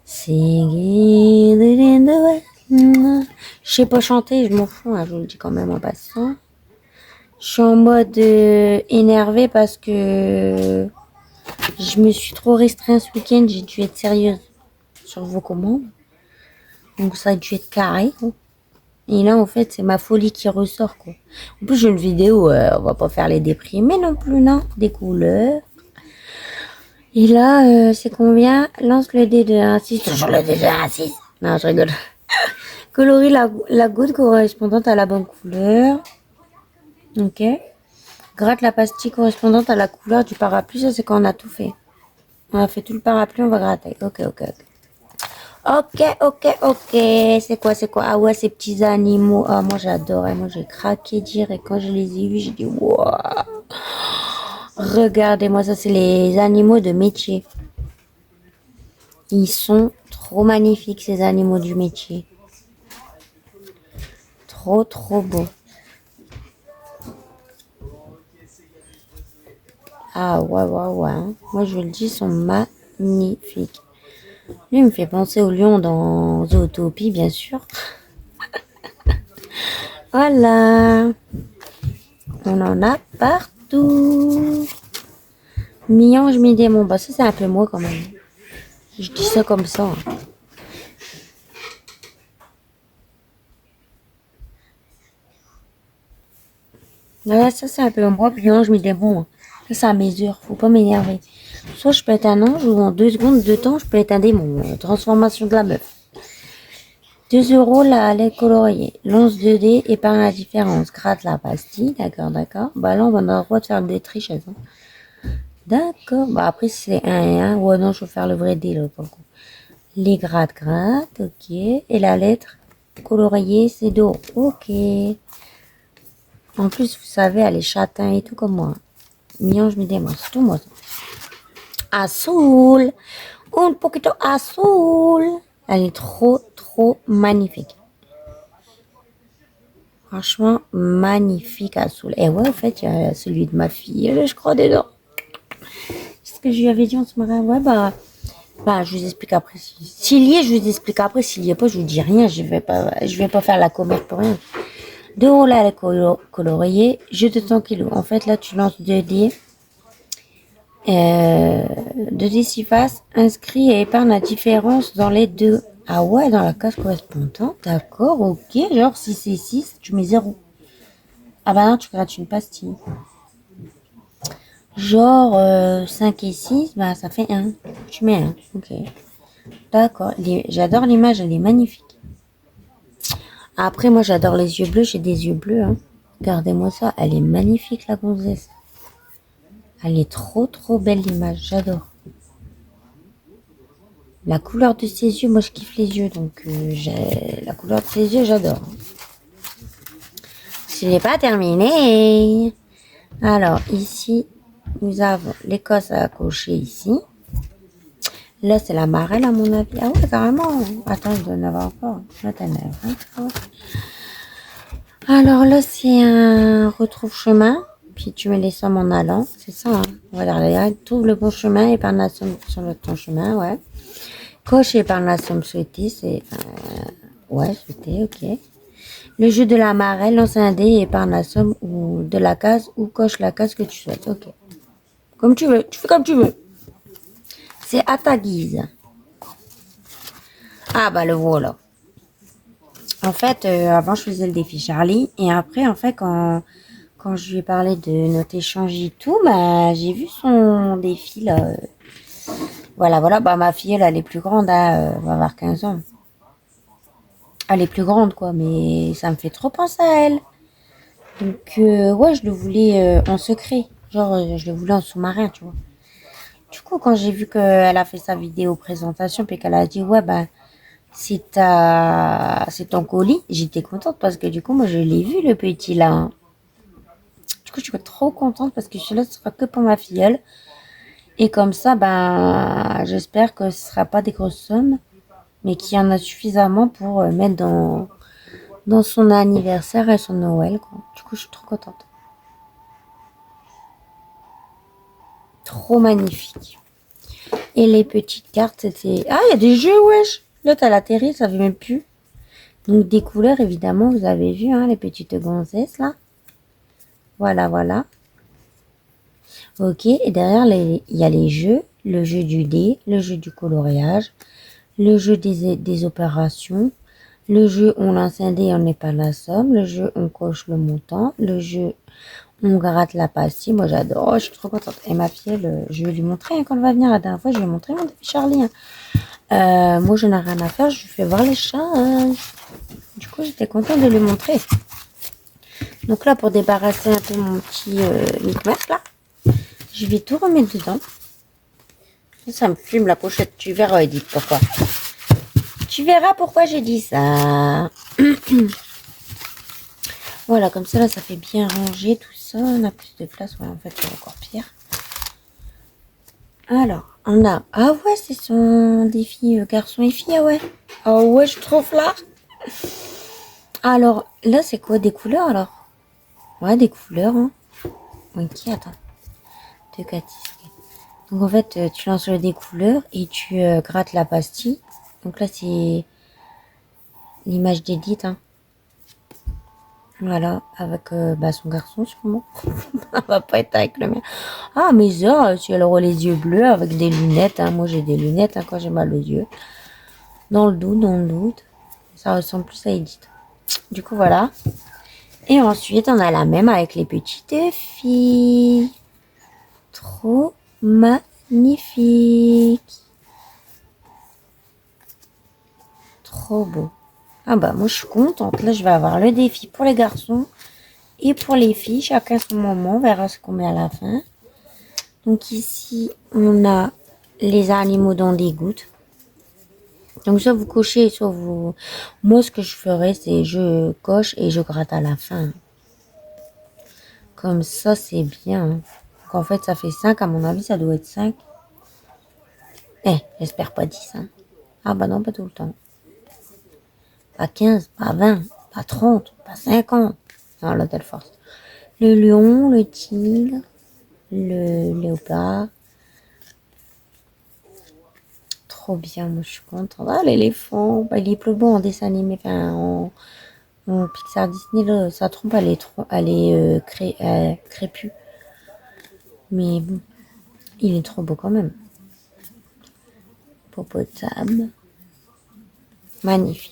Singing in the rain. Je sais pas chanter, je m'en fous, hein, je vous le dis quand même en passant. Je suis en mode énervé parce que je me suis trop restreint ce week-end. J'ai dû être sérieuse sur vos commandes. Donc ça a dû être carré. Quoi. Et là, en fait, c'est ma folie qui ressort. Quoi. En plus, j'ai une vidéo, on va pas faire les déprimés non plus, non. Des couleurs. Et là, c'est combien? Lance le dé de 1 à 6. Toujours le dé de 1 à 6. Non, je rigole. Colorie la goutte correspondante à la bonne couleur. Ok. Gratte la pastille correspondante à la couleur du parapluie. Ça, c'est quand on a tout fait. On a fait tout le parapluie, on va gratter. Ok, ok, ok. Ok, ok, ok. C'est quoi? Ah ouais, ces petits animaux. Ah, moi, j'adore. Moi, j'ai craqué direct. Quand je les ai vus, j'ai dit, waouh. Regardez-moi ça, c'est les animaux de métier. Ils sont trop magnifiques, ces animaux du métier. Trop, trop beaux. Ah ouais, ouais, ouais, hein. Moi, je le dis, ils sont magnifiques. Lui, il me fait penser au lion dans Zootopie, bien sûr. Voilà. On en a partout. Mi-ange, mi-démon. Bah, ça, c'est un peu moi, quand même. Je dis ça comme ça, hein. Voilà, ça, c'est un peu moi, mi-ange, mi-démon, hein. Ça, c'est à mesure. Faut pas m'énerver. Soit je peux être un ange, ou en 2 secondes de temps, je peux être un démon. Transformation de la meuf. 2 € la lettre coloriée. Lance 2 dés, épargne la différence. Gratte la pastille. D'accord, d'accord. Bah là, on va avoir le droit de faire des trichettes, hein. D'accord. Bah après, si c'est un et un. Ouais, non, je vais faire le vrai dé, là, pour le coup. Les gratte, gratte. Ok. Et la lettre coloriée, c'est d'eau. Ok. En plus, vous savez, elle est châtain et tout comme moi. Mi-ange, mi-démon. C'est tout moi, ça. Azul. Un poquito azul. Elle est trop, trop magnifique. Franchement, magnifique Azul. Et ouais, en fait, il y a celui de ma fille, là, je crois, dedans. C'est ce que je lui avais dit en ce matin. Ouais, bah, je vous explique après. S'il y est, je vous explique après. S'il y est pas, je vous dis rien. Je vais pas faire la commère pour rien. 2 € là, colorié. Jeu de 100 kilos. En fait, là, tu lances 2 dés. 2 dés 6 faces. Inscris et épargne la différence dans les deux. Ah ouais, dans la case correspondante. D'accord, ok. Genre, si c'est 6, tu mets 0. Ah bah non, tu grattes une pastille. Genre 5 et 6, bah ça fait 1. Tu mets 1. Ok. D'accord. J'adore l'image, elle est magnifique. Après, moi j'adore les yeux bleus, j'ai des yeux bleus, hein. Regardez-moi ça, elle est magnifique la gonzesse. Elle est trop trop belle l'image, j'adore. La couleur de ses yeux, moi je kiffe les yeux, donc la couleur de ses yeux, j'adore. Ce n'est pas terminé. Alors ici, nous avons l'Écosse à cocher ici. Là, c'est la marelle, à mon avis. Ah ouais, carrément. Attends, je dois en avoir encore. Là, t'en as 20. Alors là, c'est un retrouve chemin. Puis tu mets les sommes en allant. C'est ça, hein. Voilà, trouve le bon chemin et par la somme sur le ton chemin, ouais. Coche et par la somme souhaitée, c'est... ouais, souhaité, ok. Le jeu de la marelle, lance un dé et par la somme ou de la case ou coche la case que tu souhaites, ok. Comme tu veux, tu fais comme tu veux. C'est à ta guise. Ah bah le voilà. En fait, avant, je faisais le défi Charlie. Et après, en fait, quand je lui ai parlé de notre échange et tout, bah, j'ai vu son défi, là. Voilà, voilà. Bah, ma fille, elle est plus grande, hein, elle va avoir 15 ans. Elle est plus grande, quoi. Mais ça me fait trop penser à elle. Donc, ouais, je le voulais en secret. Genre, je le voulais en sous-marin, tu vois. Du coup, quand j'ai vu qu'elle a fait sa vidéo présentation, puis qu'elle a dit, ouais, bah, c'est ton colis. J'étais contente parce que du coup, moi, je l'ai vu, le petit là, hein. Du coup, je suis trop contente parce que celui-là, ce sera que pour ma filleule. Et comme ça, ben, j'espère que ce sera pas des grosses sommes, mais qu'il y en a suffisamment pour mettre dans son anniversaire et son Noël, quoi. Du coup, je suis trop contente. Trop magnifique. Et les petites cartes, c'était... Ah, il y a des jeux, wesh. Là, t'as l'atterri, ça fait même plus. Donc, des couleurs, évidemment, vous avez vu, hein, les petites gonzesses, là. Voilà, voilà. Ok, et derrière, il y a les jeux. Le jeu du dé, le jeu du coloriage, le jeu des opérations, le jeu on lance un dé et on n'est pas la somme, le jeu on coche le montant, le jeu on gratte la pastille. Moi, j'adore, oh, je suis trop contente. Et ma fille, je vais lui montrer, hein, quand elle va venir la dernière fois, je vais lui montrer mon défi Charlie, hein. Moi, je n'ai rien à faire, je lui fais voir les chats, hein. Du coup, j'étais contente de lui montrer. Donc là, pour débarrasser un peu mon petit micmac, là, je vais tout remettre dedans. Ça me fume la pochette, tu verras, Edith, pourquoi. Tu verras pourquoi j'ai dit ça. Voilà, comme ça, là, ça fait bien ranger tout ça. On a plus de place, ouais, en fait, c'est encore pire. Alors, on a... Ah ouais, c'est son défi garçon et fille, ah ouais. Ah ouais, je trouve là. Alors, là, c'est quoi des couleurs alors? Ouais, des couleurs, hein. Ok, attends. 2, 4, 6. Donc en fait, tu lances le dé couleurs et tu grattes la pastille. Donc là, c'est l'image d'Edith, hein. Voilà, avec son garçon sûrement. Elle va pas être avec le mien. Ah, mais ça, si elle aura les yeux bleus avec des lunettes, hein. Moi j'ai des lunettes hein, quand j'ai mal aux yeux. Dans le doute, dans le doute. Ça ressemble plus à Edith. Du coup, voilà. Et ensuite, on a la même avec les petites filles. Trop magnifique. Trop beau. Ah bah moi je suis contente. Là je vais avoir le défi pour les garçons et pour les filles. Chacun son moment. On verra ce qu'on met à la fin. Donc ici on a les animaux dans des gouttes. Donc soit vous cochez, soit vous... Moi ce que je ferais c'est je coche et je gratte à la fin. Comme ça c'est bien. Donc en fait ça fait 5. À mon avis ça doit être 5. J'espère pas 10. Hein. Ah bah non pas tout le temps. Pas 15, pas 20, pas 30, pas 50. Non, là, telle force. Le lion, le tigre, le léopard. Trop bien, moi je suis contente. Ah, l'éléphant, bah, il est plus beau en dessin animé, enfin en Pixar Disney, là, ça trompe, elle est crépue. Mais bon, il est trop beau quand même. Hippopotame. Magnifique.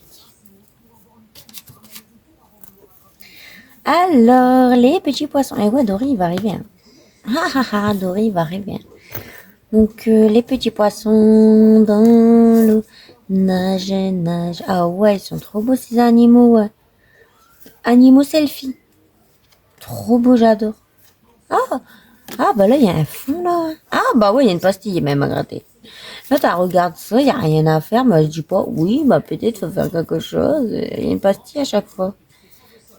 Alors, les petits poissons. Et ouais, Dory, il va arriver. Hein. Ah ah ah, Dory, il va arriver. Hein. Donc, les petits poissons dans l'eau, nage, nage. Ah ouais, ils sont trop beaux ces animaux, ouais. Animaux selfie. Trop beau, j'adore. Ah, ah bah là, il y a un fond, là. Ah bah ouais, il y a une pastille même à gratter. Là, tu regardes ça, il n'y a rien à faire. Mais je dis pas, oui, bah peut-être faut faire quelque chose. Il y a une pastille à chaque fois.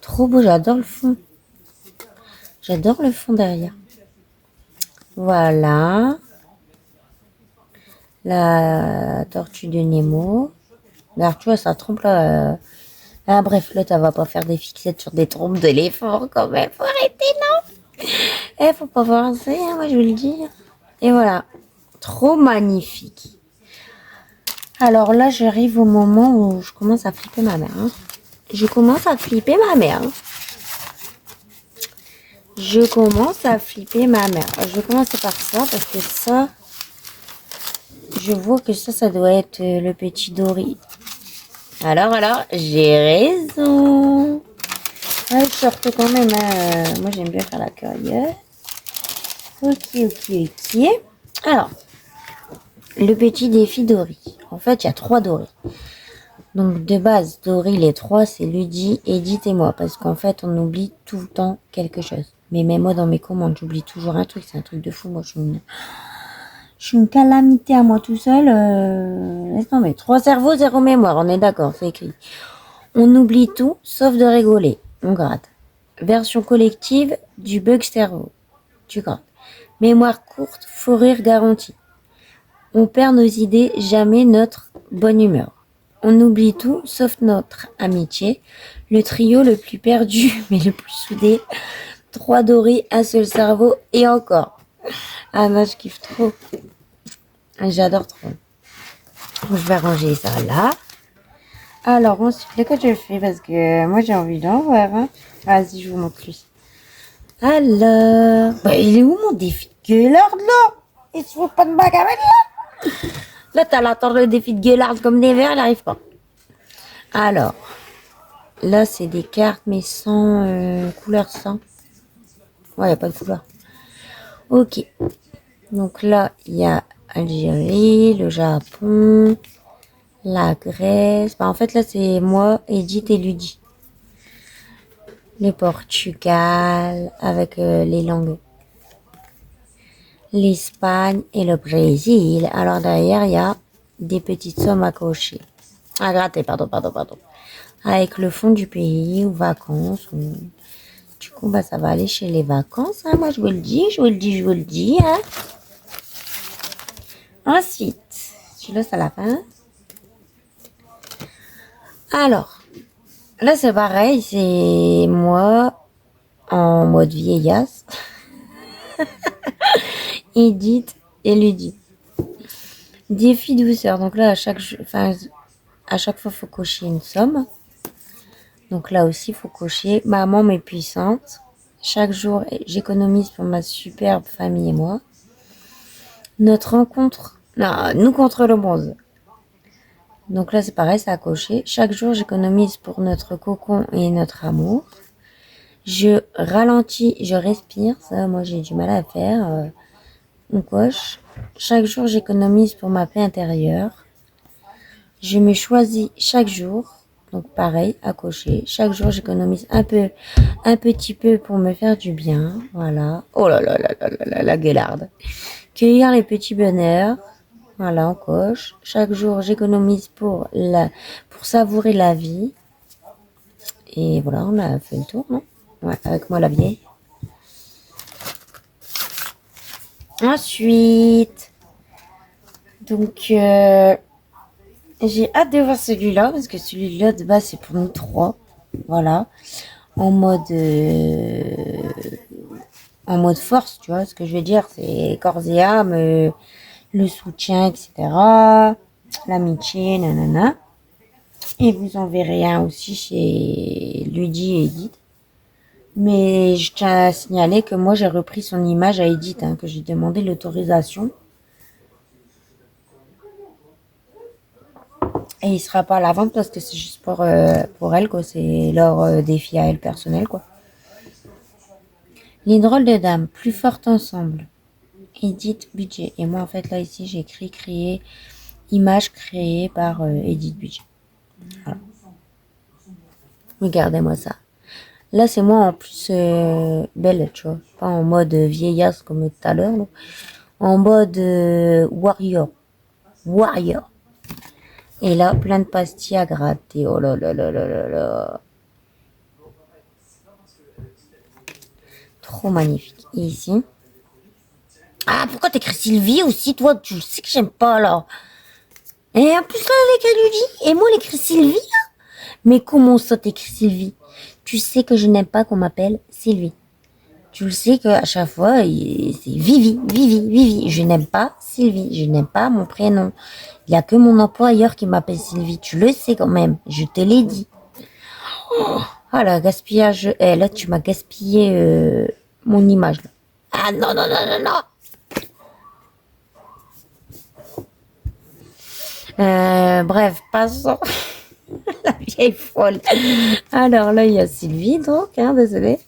Trop beau, j'adore le fond. J'adore le fond derrière. Voilà. La tortue de Nemo. Regarde, tu vois, ça trompe là. Ah, bref, là, tu vas pas faire des fixettes sur des trompes d'éléphant quand même. Faut arrêter, non? Faut pas forcer, hein, moi, je vous le dis. Et voilà. Trop magnifique. Alors là, j'arrive au moment où je commence à flipper ma mère. Hein. Je commence à flipper ma mère. Je commence à flipper ma mère. Je vais commencer par ça parce que ça, je vois que ça doit être le petit Dory. Alors, j'ai raison. Ouais, je sorte quand même. Hein. Moi, j'aime bien faire la curieuse. Ok. Alors, le petit défi Dory. En fait, il y a 3 Dory. Donc, de base, Dory, les 3, c'est Ludie, Edith et moi. Parce qu'en fait, on oublie tout le temps quelque chose. Mais même moi, dans mes commandes, j'oublie toujours un truc. C'est un truc de fou. Moi, je suis une calamité à moi tout seul. Laisse tomber. 3 cerveaux, 0 mémoire. On est d'accord, c'est écrit. On oublie tout, sauf de rigoler. On gratte. Version collective du bug cerveau. Tu grattes. Mémoire courte, faux rire garanti. On perd nos idées, jamais notre bonne humeur. On oublie tout, sauf notre amitié. Le trio le plus perdu, mais le plus soudé. 3 Dory, un seul cerveau, et encore. Ah non, je kiffe trop. J'adore trop. Je vais ranger ça là. Alors ensuite, que je fais, parce que moi j'ai envie d'en voir. Hein. Vas-y, je vous montre lui. Alors, bah, il est où mon défi de gueularde là? Il se fout pas de bague avec là? Là, t'as l'attendre le défi de gueularde comme des verres, il n'arrive pas. Alors, là, c'est des cartes, mais sans couleur sans. Ouais, il n'y a pas de couleur. Ok. Donc là, il y a Algérie, le Japon, la Grèce. Bah, en fait, là, c'est moi, Edith et Ludie. Le Portugal, avec les langues. L'Espagne et le Brésil. Alors derrière, il y a des petites sommes à cocher. À gratter, pardon. Avec le fond du pays ou vacances. Du coup, bah, ça va aller chez les vacances. Hein. Moi, je vous le dis. Hein. Ensuite, je laisse à la fin. Alors, là c'est pareil, c'est moi en mode vieillellasse. Edith et Ludie. Défi douceur. Donc là, à chaque fois, il faut cocher une somme. Donc là aussi, il faut cocher maman mais puissante. Chaque jour, j'économise pour ma superbe famille et moi. Notre rencontre, non, nous contre le monde. Donc là, c'est pareil, ça a coché. Chaque jour, j'économise pour notre cocon et notre amour. Je ralentis, je respire. Ça, moi, j'ai du mal à faire. On coche. Chaque jour, j'économise pour ma paix intérieure. Je me choisis chaque jour. Donc pareil, à cocher. Chaque jour, j'économise un petit peu pour me faire du bien. Voilà. Oh là là là là là là, la gueularde. Cueillir les petits bonheurs. Voilà, on coche. Chaque jour, j'économise pour savourer la vie. Et voilà, on a fait le tour, non? Ouais, avec moi la vieille. Ensuite, donc, j'ai hâte de voir celui-là, parce que celui-là, de base, c'est pour nous trois. Voilà. En mode, en mode force, tu vois ce que je veux dire. C'est corps et âme, le soutien, etc. L'amitié, nanana. Et vous en verrez un aussi chez Ludie et Edith. Mais je tiens à signaler que moi, j'ai repris son image à Edith, que j'ai demandé l'autorisation. Et il sera pas à la vente parce que c'est juste pour elle, quoi. C'est leur défi à elle personnel, quoi. Les drôles de dames, plus fortes ensemble. Edith Budget. Et moi, en fait, là, ici, j'ai écrit créer, image créée par Edith Budget. Voilà. Regardez-moi ça. Là, c'est moi en plus belle, tu vois. Pas en mode vieillellasse comme tout à l'heure. En mode warrior. Warrior. Et là, plein de pastilles à gratter. Oh là là là là là là. Trop magnifique. Et ici. Ah, pourquoi t'écris Sylvie aussi, toi? Tu sais que j'aime pas, là. Et en plus, là, elle écrit Ludie. Et moi, elle écrit Sylvie, là. Mais comment ça, t'écris Sylvie? Tu sais que je n'aime pas qu'on m'appelle Sylvie. Tu le sais qu'à chaque fois, c'est Vivi, Vivi, Vivi. Je n'aime pas Sylvie. Je n'aime pas mon prénom. Il n'y a que mon employeur qui m'appelle Sylvie. Tu le sais quand même. Je te l'ai dit. Oh là, gaspillage. Là, tu m'as gaspillé mon image. Là. Ah non, non, non, non, non. Bref, passons. La vieille folle. Alors là, il y a Sylvie, donc, désolé.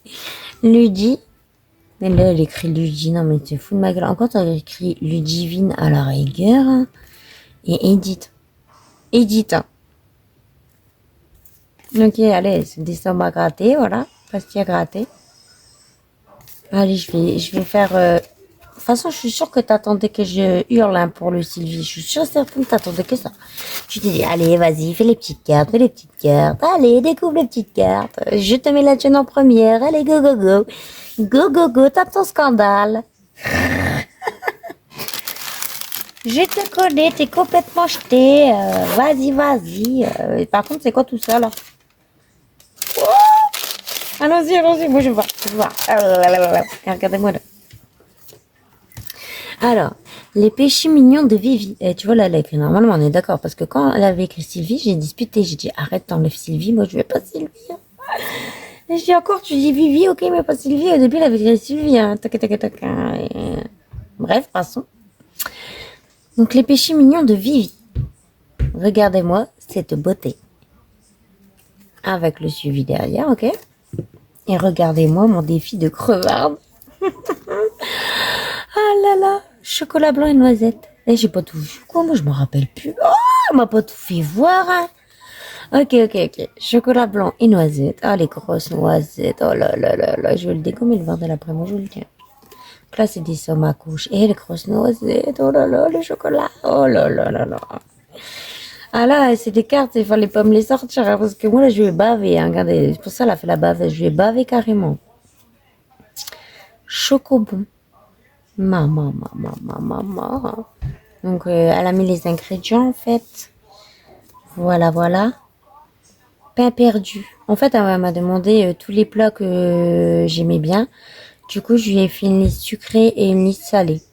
Ludie. Mais là, elle écrit Ludie. Non, mais tu fous de ma gueule. Encore, elle écrit Ludivine à la rigueur. Et Edith. Edith. Ok, allez, c'est des sommes à gratter, voilà. Pastille à gratter. Allez, je vais faire... De toute façon, je suis sûre que t'attendais que je hurle pour le Sylvie. Je suis sûre certaine que t'attendais que ça. Tu t'es dit, allez, vas-y, fais les petites cartes, fais les petites cartes. Allez, découvre les petites cartes. Je te mets la chaîne en première. Allez, go, go, go. Go, go, go, tape ton scandale. Je te connais, t'es complètement jeté. Vas-y, vas-y. Par contre, c'est quoi tout ça, là? Oh, allons-y, allons-y. Moi, je vois. Regardez-moi, là. Alors, les péchés mignons de Vivi. Tu vois, là, elle a écrit normalement, on est d'accord. Parce que quand elle avait écrit Sylvie, j'ai disputé. J'ai dit, arrête, t'enlèves Sylvie. Moi, je veux pas Sylvie. Et je dis encore, tu dis Vivi, ok, mais pas Sylvie. Au début, elle avait écrit Sylvie. Tac, tac, tac. Bref, passons. Donc, les péchés mignons de Vivi. Regardez-moi cette beauté. Avec le suivi derrière, ok? Et regardez-moi mon défi de crevarde. Ah là là, chocolat blanc et noisette. Et j'ai pas tout vu, quoi? Moi, je me rappelle plus. Oh, elle m'a pas tout fait voir, hein. Ok. Chocolat blanc et noisette. Ah, les grosses noisettes. Oh là là là là. Je vais le dégommer le verre de l'après-midi, je le tiens. Donc là, c'est des sommes à couche. Et les grosses noisettes. Oh là là, le chocolat. Oh là là là là. Ah là, c'est des cartes, il fallait pas me les sortir, hein, parce que moi, là, je vais baver, hein, regardez, c'est pour ça, elle a fait la bave, je vais baver carrément. Chocobon. Maman. Donc, elle a mis les ingrédients, en fait. Voilà, voilà. Pain perdu. En fait, elle m'a demandé tous les plats que j'aimais bien. Du coup, je lui ai fait une liste sucrée et une liste salée.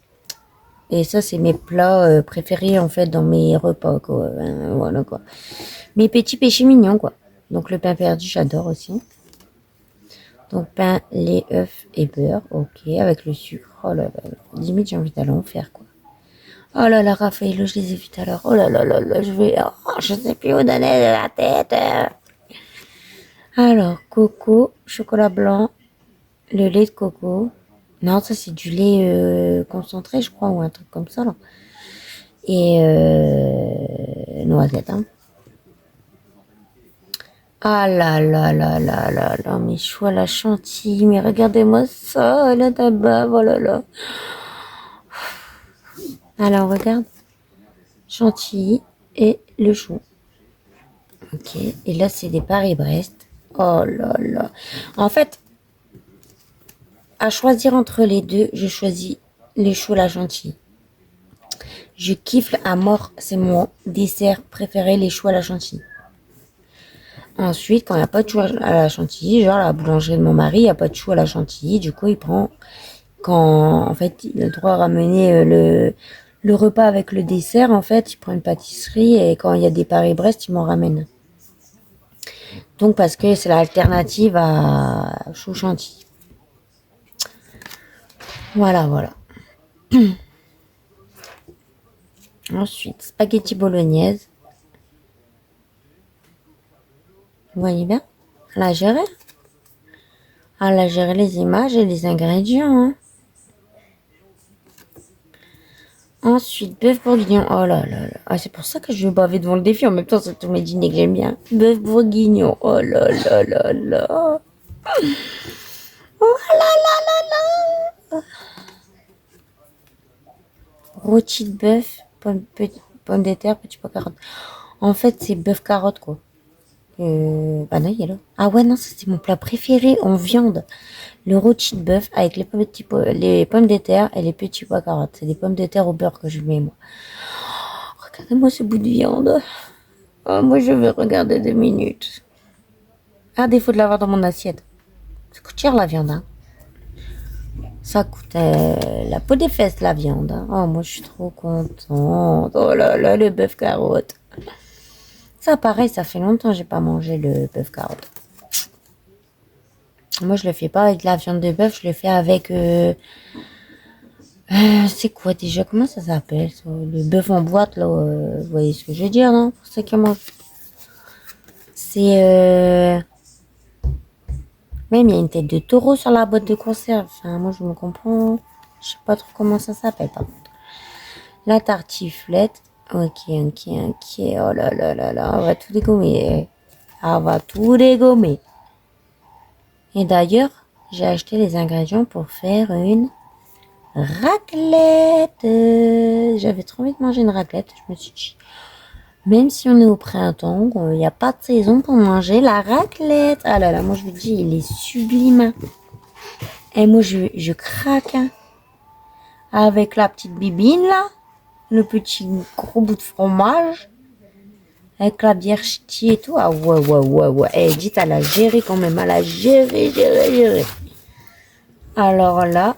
Et ça, c'est mes plats préférés, en fait, dans mes repas, quoi. Voilà, quoi. Mes petits péchés mignons, quoi. Donc, le pain perdu, j'adore aussi. Donc, pain, lait, œufs et beurre. Ok, avec le sucre. Oh là là. Limite, j'ai envie d'aller en faire, quoi. Oh là là, Raphaël, je les ai vus tout à l'heure. Oh là là là là, je sais plus où donner de la tête. Alors, coco, chocolat blanc, le lait de coco. Non, ça c'est du lait concentré, je crois, ou un truc comme ça, là. Et noisette, hein. Ah là là là là là là, mes choux à la chantilly, mais regardez-moi ça, là d'abord, oh là là. Alors, regarde, chantilly et le chou. Ok, et là c'est des Paris-Brest. Oh là là. En fait, à choisir entre les deux, je choisis les choux à la chantilly. Je kiffe à mort, c'est mon dessert préféré, les choux à la chantilly. Ensuite, quand il n'y a pas de choux à la chantilly, genre la boulangerie de mon mari, il n'y a pas de choux à la chantilly, du coup il prend, quand en fait il a le droit à ramener le repas avec le dessert, en fait il prend une pâtisserie et quand il y a des Paris-Brest, il m'en ramène. Donc parce que c'est l'alternative à chou chantilly. Voilà, voilà. Ensuite, spaghetti bolognaise. Vous voyez bien? Là, gérer. Ah, là, gérer les images et les ingrédients. Hein. Ensuite, bœuf bourguignon. Oh là là là. Ah, c'est pour ça que je vais baver devant le défi. En même temps, c'est tous mes dîners que j'aime bien. Bœuf bourguignon. Oh là là là là. Oh là là là là. Rôti de bœuf, pommes de terre, petit pois carottes. En fait, c'est bœuf carotte, quoi. Bah non, il y a là. Ah ouais, non, ça c'est mon plat préféré en viande. Le rôti de bœuf avec les pommes de terre et les petits pois carottes. C'est des pommes de terre au beurre que je mets, moi. Oh, regardez-moi ce bout de viande. Oh, moi, je vais regarder 2 minutes. À défaut de l'avoir dans mon assiette. Ça coûte cher, la viande, hein. Ça coûte la peau des fesses, la viande. Hein. Oh, moi, je suis trop contente. Oh là là, le bœuf carotte. Ça, pareil, ça fait longtemps que j'ai pas mangé le bœuf carotte. Moi, je le fais pas avec de la viande de bœuf, je le fais avec... c'est quoi déjà? Comment ça s'appelle? Le bœuf en boîte, là. Vous voyez ce que je veux dire, non? Pour ceux qui mangent. C'est... Même, il y a une tête de taureau sur la boîte de conserve. Enfin, moi, je me comprends. Je sais pas trop comment ça s'appelle, par contre. La tartiflette. Ok, ok, ok. Oh là là là là, on va tout dégommer. On va tout dégommer. Et d'ailleurs, j'ai acheté les ingrédients pour faire une raclette. J'avais trop envie de manger une raclette. Je me suis dit, même si on est au printemps, il n'y a pas de saison pour manger la raclette. Ah là là, moi je vous dis, il est sublime. Et moi je craque. Hein. Avec la petite bibine là, le petit gros bout de fromage. Avec la bière ch'ti et tout. Ah ouais, ouais, ouais, ouais. Eh, dites, elle a géré quand même. Elle a géré. Alors là,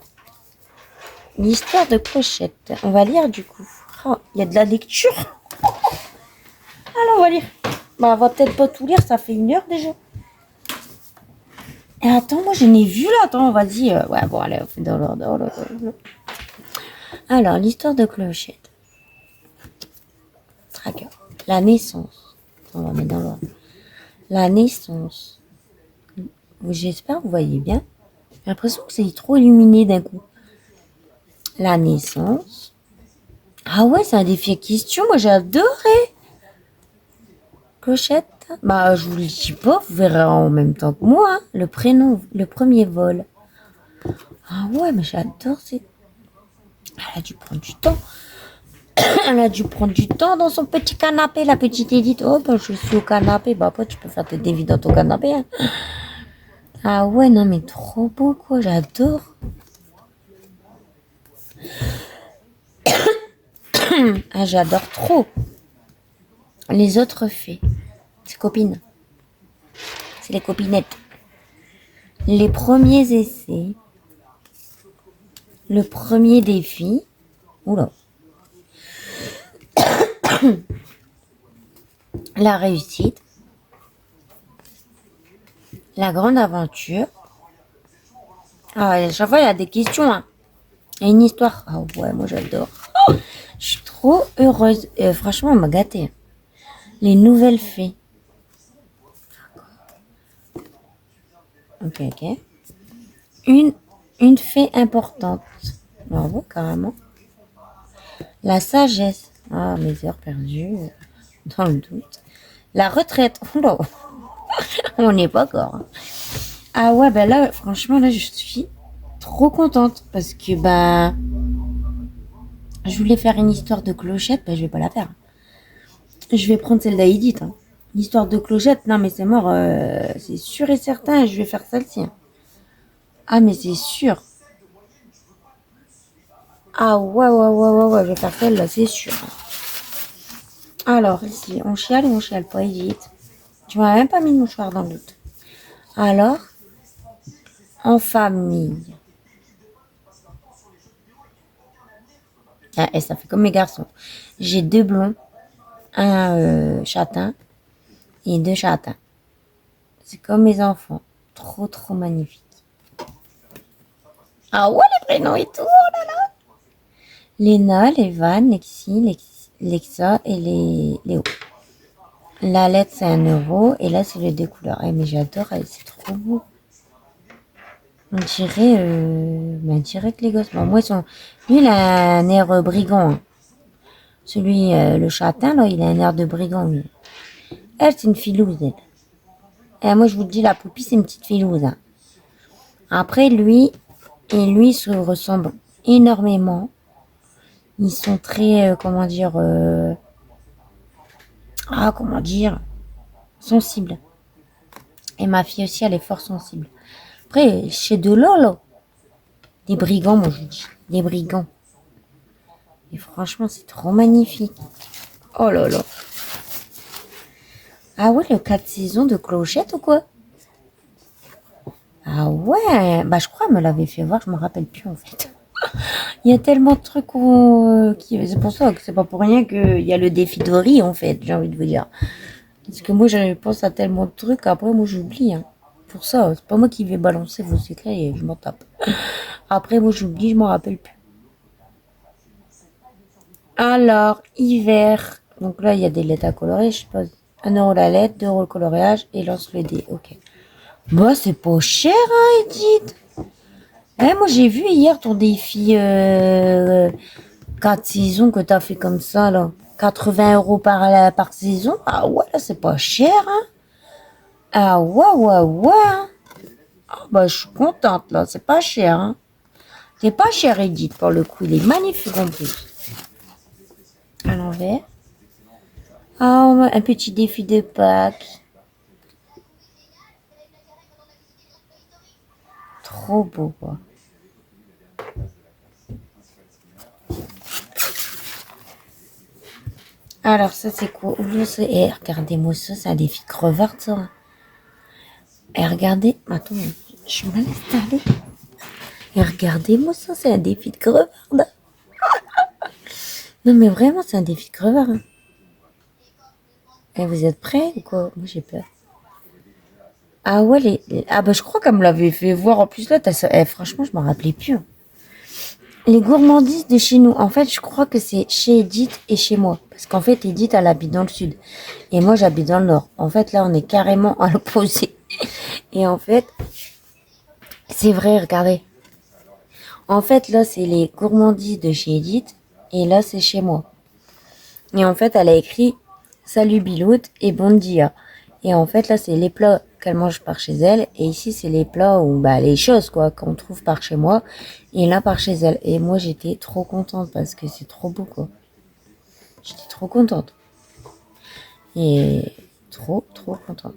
l'histoire de Clochette. On va lire du coup. Oh, il y a de la lecture. Alors on va lire. Bah, on va peut-être pas tout lire, ça fait 1 heure déjà. Et attends, moi je n'ai vu là. Attends, vas-y. Ouais, bon, allez, on fait dans l'ordre. Alors, l'histoire de Clochette. Tracker. La naissance. On va mettre dans l'ordre. La naissance. J'espère que vous voyez bien. J'ai l'impression que c'est trop illuminé d'un coup. La naissance. Ah ouais, c'est un défi à question. Moi, j'ai adoré. Clochette. Bah, je vous le dis pas. Vous verrez en même temps que moi. Hein. Le prénom, le premier vol. Ah ouais, mais j'adore. Elle a dû prendre du temps. Elle a dû prendre du temps dans son petit canapé. La petite Edith. Oh, bah, je suis au canapé. Bah, après, tu peux faire tes dévis dans ton canapé. Hein. Ah ouais, non, mais trop beau, quoi. J'adore. Ah, j'adore trop les autres fées. C'est copines. C'est les copinettes. Les premiers essais. Le premier défi. Oula. La réussite. La grande aventure. Ah, à chaque fois, il y a des questions. Hein. Il y a une histoire. Ah ouais, moi j'adore. Je suis trop heureuse. Franchement, on m'a gâtée. Les nouvelles fées. Ok, ok. Une, une fée importante. Bravo, carrément. La sagesse. Ah, mes heures perdues. Dans le doute. La retraite. Oula, on n'est pas encore. Hein. Ah ouais, ben là, franchement, là, je suis trop contente. Parce que, bah, je voulais faire une histoire de clochette. Ben, je vais pas la faire. Je vais prendre celle d'Aïdit. Hein. L'histoire de clochette, non, mais c'est mort. C'est sûr et certain, je vais faire celle-ci. Hein. Ah, mais c'est sûr. Ah ouais, ouais, ouais, ouais, ouais, je vais faire celle-là, c'est sûr. Alors, ici, on chiale ou on chiale pas, Edith? Tu m'as même pas mis le mouchoir dans le doute. Alors, en famille. Ah, et ça fait comme mes garçons. J'ai 2 blonds, un châtain et 2 châtains. C'est comme mes enfants. Trop, trop magnifique. Ah ouais, les prénoms et tout. Oh là là. Léna, Lévan, Lexi, Lexa et Léo. La lettre, c'est 1 € et là, c'est les 2 couleurs. Eh, mais j'adore, c'est trop beau. On dirait que les gosses. Bon, moi, lui, il a un air brigand. Hein. Celui, le châtain, là, il a un air de brigand, lui. Elle, c'est une filouse, elle. Et moi, je vous dis, la poupie, c'est une petite filouse. Hein. Après, lui se ressemblent énormément. Ils sont très, comment dire, sensibles. Et ma fille aussi, elle est fort sensible. Après, chez Delors, des brigands, moi, je vous dis. Des brigands. Et franchement, c'est trop magnifique. Oh là là. Ah ouais, le 4 saisons de Clochette ou quoi? Ah ouais, bah je crois qu'elle me l'avait fait voir, je me rappelle plus en fait. Il y a tellement de trucs c'est pour ça que c'est pas pour rien qu'il y a le défi de riz en fait, j'ai envie de vous dire. Parce que moi je pense à tellement de trucs, après moi j'oublie. Hein. Pour ça, c'est pas moi qui vais balancer vos secrets et je m'en tape. Après moi j'oublie, je m'en rappelle plus. Alors, hiver. Donc là il y a des lettres à colorer, je suppose. 1 € la lettre, 2 € le coloriage et lance le dé. Ok. Bah c'est pas cher hein Edith. Moi j'ai vu hier ton défi 4 saisons que t'as fait comme ça là. 80 € par saison. Ah ouais, là c'est pas cher hein. Ah ouais, ouais, ouais. Hein. Ah bah je suis contente là, c'est pas cher hein. C'est pas cher Edith pour le coup, il est magnifique en plus. À l'envers. Ah, un petit défi de Pâques. Trop beau quoi. Alors ça c'est quoi? Regardez-moi ça, c'est un défi de crevard ça. Et regardez, attends, je suis mal installée. Et regardez-moi ça, c'est un défi de crevard. Non mais vraiment, c'est un défi de crevard. Hein. Et vous êtes prêts ou quoi? Moi j'ai peur. Ah ouais, ah bah je crois qu'elle me l'avait fait voir en plus là. Franchement, je m'en rappelais plus. Hein. Les gourmandises de chez nous. En fait, je crois que c'est chez Edith et chez moi. Parce qu'en fait, Edith, elle habite dans le sud. Et moi, j'habite dans le nord. En fait, là, on est carrément à l'opposé. Et en fait, c'est vrai, regardez. En fait, là, c'est les gourmandises de chez Edith. Et là, c'est chez moi. Et en fait, elle a écrit Salut Bilout et bon dia. Et en fait, là, c'est les plats qu'elle mange par chez elle. Et ici, c'est les plats ou bah, les choses quoi qu'on trouve par chez moi. Et là, par chez elle. Et moi, j'étais trop contente parce que c'est trop beau quoi. J'étais trop contente. Et trop, trop contente.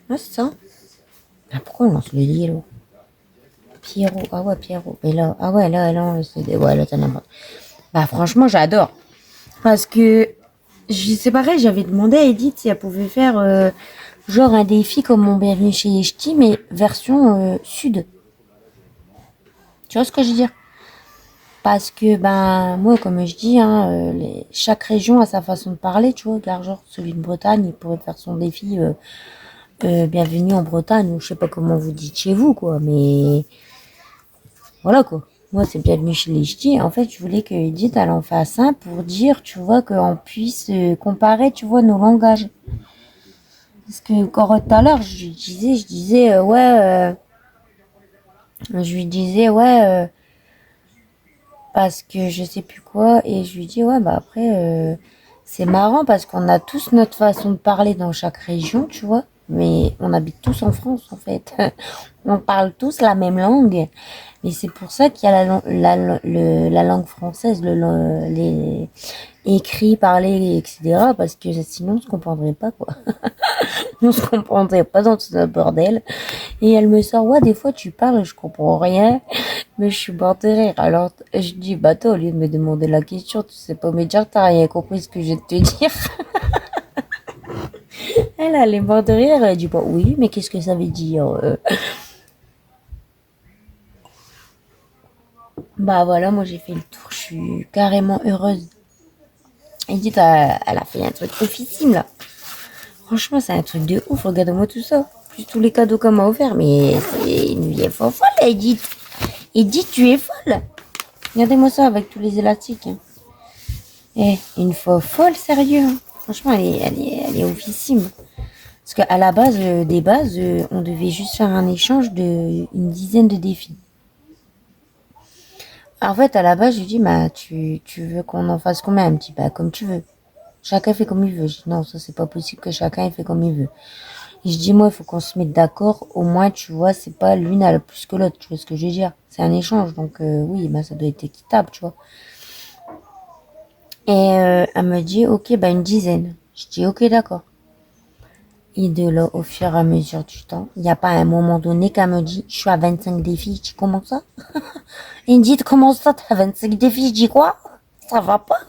Ah, c'est ça. Ah, pourquoi on lance le lit là? Pierrot. Ah ouais, Pierrot. Mais là, ah ouais, ouais, là, t'as n'importe. Bah, franchement, j'adore. Parce que, c'est pareil, j'avais demandé à Edith si elle pouvait faire, genre un défi comme mon bienvenue chez les Ch'tis, mais version sud. Tu vois ce que je veux dire? Parce que, ben, moi, comme je dis, hein, chaque région a sa façon de parler, tu vois. Regarde, genre, celui de Bretagne, il pourrait faire son défi, bienvenue en Bretagne, ou je sais pas comment vous dites chez vous, quoi, mais voilà, quoi. Moi, c'est bienvenue chez les ch'tis. En fait, je voulais que Edith, elle en fasse un pour dire, tu vois, qu'on puisse comparer, tu vois, nos langages. Parce que, encore tout à l'heure, je disais, je lui disais, parce que je sais plus quoi, et je lui dis, ouais, bah après, c'est marrant parce qu'on a tous notre façon de parler dans chaque région, tu vois, mais on habite tous en France, en fait. On parle tous la même langue, et c'est pour ça qu'il y a la langue française, les écrits, parlés, etc., parce que sinon on se comprendrait pas, quoi. On se comprendrait pas dans tout ce bordel. Et elle me sort, ouais, des fois tu parles, je comprends rien, mais je suis morte de rire. Alors, je dis, bah toi, au lieu de me demander la question, tu sais pas me dire, t'as rien compris ce que je vais te dire. Elle est morte de rire, elle dit, bah oui, mais qu'est-ce que ça veut dire Bah voilà, moi j'ai fait le tour, je suis carrément heureuse. Elle dit, elle a fait un truc oufissime là. Franchement, c'est un truc de ouf, regarde-moi tout ça. Plus tous les cadeaux qu'on m'a offerts, mais c'est une vieille folle, Edith. Edith, tu es folle. Regardez-moi ça avec tous les élastiques. Hein. Eh, une fois folle, sérieux. Hein. Franchement, elle est oufissime. Parce qu'à la base, des bases, on devait juste faire un échange de une dizaine de défis. En fait, à la base, je lui dis, bah, tu veux qu'on en fasse combien? Elle me dit, bah, comme tu veux. Chacun fait comme il veut. Je dis, non, ça, c'est pas possible que chacun il fait comme il veut. Et je dis, moi, il faut qu'on se mette d'accord. Au moins, tu vois, c'est pas l'une à la plus que l'autre. Tu vois ce que je veux dire? C'est un échange. Donc, oui, bah, ça doit être équitable, tu vois. Et elle me dit, ok, bah une dizaine. Je dis, ok, d'accord. Et de là, au fur et à mesure du temps, il n'y a pas un moment donné qu'elle me dit, je suis à 25 défis. Je dis, comment ça? Et elle dit, comment ça, t'as 25 défis? Je dis, quoi? Ça va pas?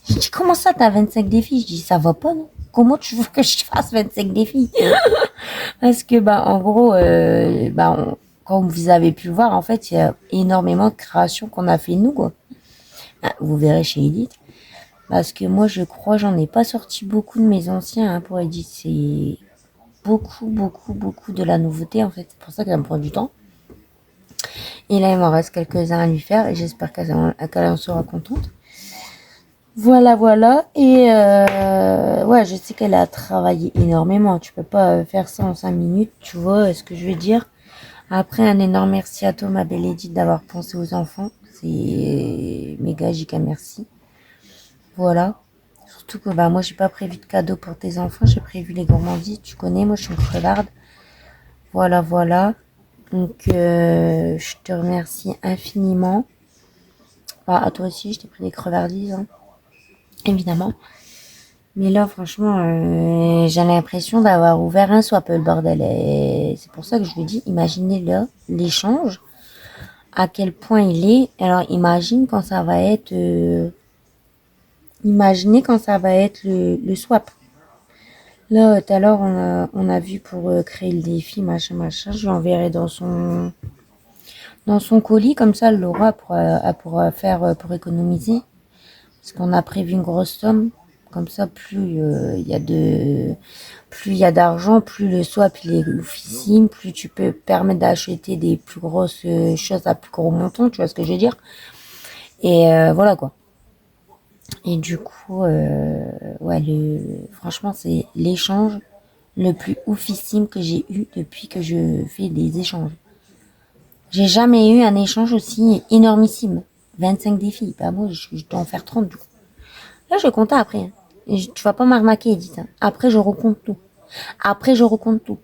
Je dis, comment ça, t'as 25 défis? Je dis, ça va pas, non? Comment tu veux que je fasse 25 défis? Parce que, bah, en gros, comme vous avez pu le voir, en fait, il y a énormément de créations qu'on a fait nous, quoi. Ah, vous verrez chez Edith. Parce que moi, je crois, j'en ai pas sorti beaucoup de mes anciens hein, pour Edith. C'est beaucoup de la nouveauté, en fait. C'est pour ça que ça me prend du temps. Et là, il m'en reste quelques-uns à lui faire et j'espère qu'elle en sera contente. Voilà, voilà. Et ouais, je sais qu'elle a travaillé énormément. Tu peux pas faire ça en 5 minutes, tu vois ce que je veux dire. Après, un énorme merci à toi, ma belle Edith, d'avoir pensé aux enfants. C'est méga giga merci. Voilà. Surtout que bah moi j'ai pas prévu de cadeau pour tes enfants, j'ai prévu les gourmandises, tu connais, moi je suis une crevarde. Voilà, voilà. Donc je te remercie infiniment. Bah, à toi aussi, je t'ai pris des crevardises, hein, évidemment. Mais là, franchement, j'ai l'impression d'avoir ouvert un swap, le bordel. Et c'est pour ça que je vous dis, imaginez là l'échange, à quel point il est. Alors, imagine quand ça va être, imaginez quand ça va être le swap. Là, tout à l'heure, on a vu pour créer le défi, machin, machin. Je lui enverrai dans son colis, comme ça, elle l'aura elle pourra faire pour économiser. Parce qu'on a prévu une grosse somme. Comme ça, plus il y a d'argent, plus le swap il est oufissime, plus tu peux permettre d'acheter des plus grosses choses à plus gros montant, tu vois ce que je veux dire. Et voilà quoi. Et du coup, ouais, franchement, c'est l'échange le plus oufissime que j'ai eu depuis que je fais des échanges. J'ai jamais eu un échange aussi énormissime. 25 défis. Bah moi, je dois en faire 30 du coup. Là, je vais compter après. Hein. Tu vas pas m'arnaquer, Edith. Hein. Après, je recompte tout. Après, je recompte tout.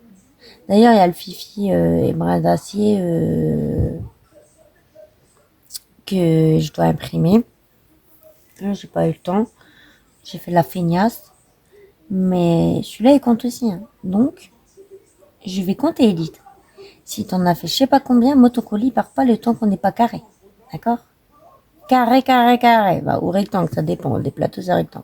D'ailleurs, il y a le Fifi et bras d'acier que je dois imprimer. Là, j'ai pas eu le temps. J'ai fait la feignasse. Mais celui-là, il compte aussi. Hein. Donc, je vais compter, Edith. Si t'en as fait je sais pas combien, moi ton colis part pas le temps qu'on n'est pas carré. D'accord? Carré, carré, carré. Bah, ou rectangle, ça dépend. Des plateaux, c'est rectangle.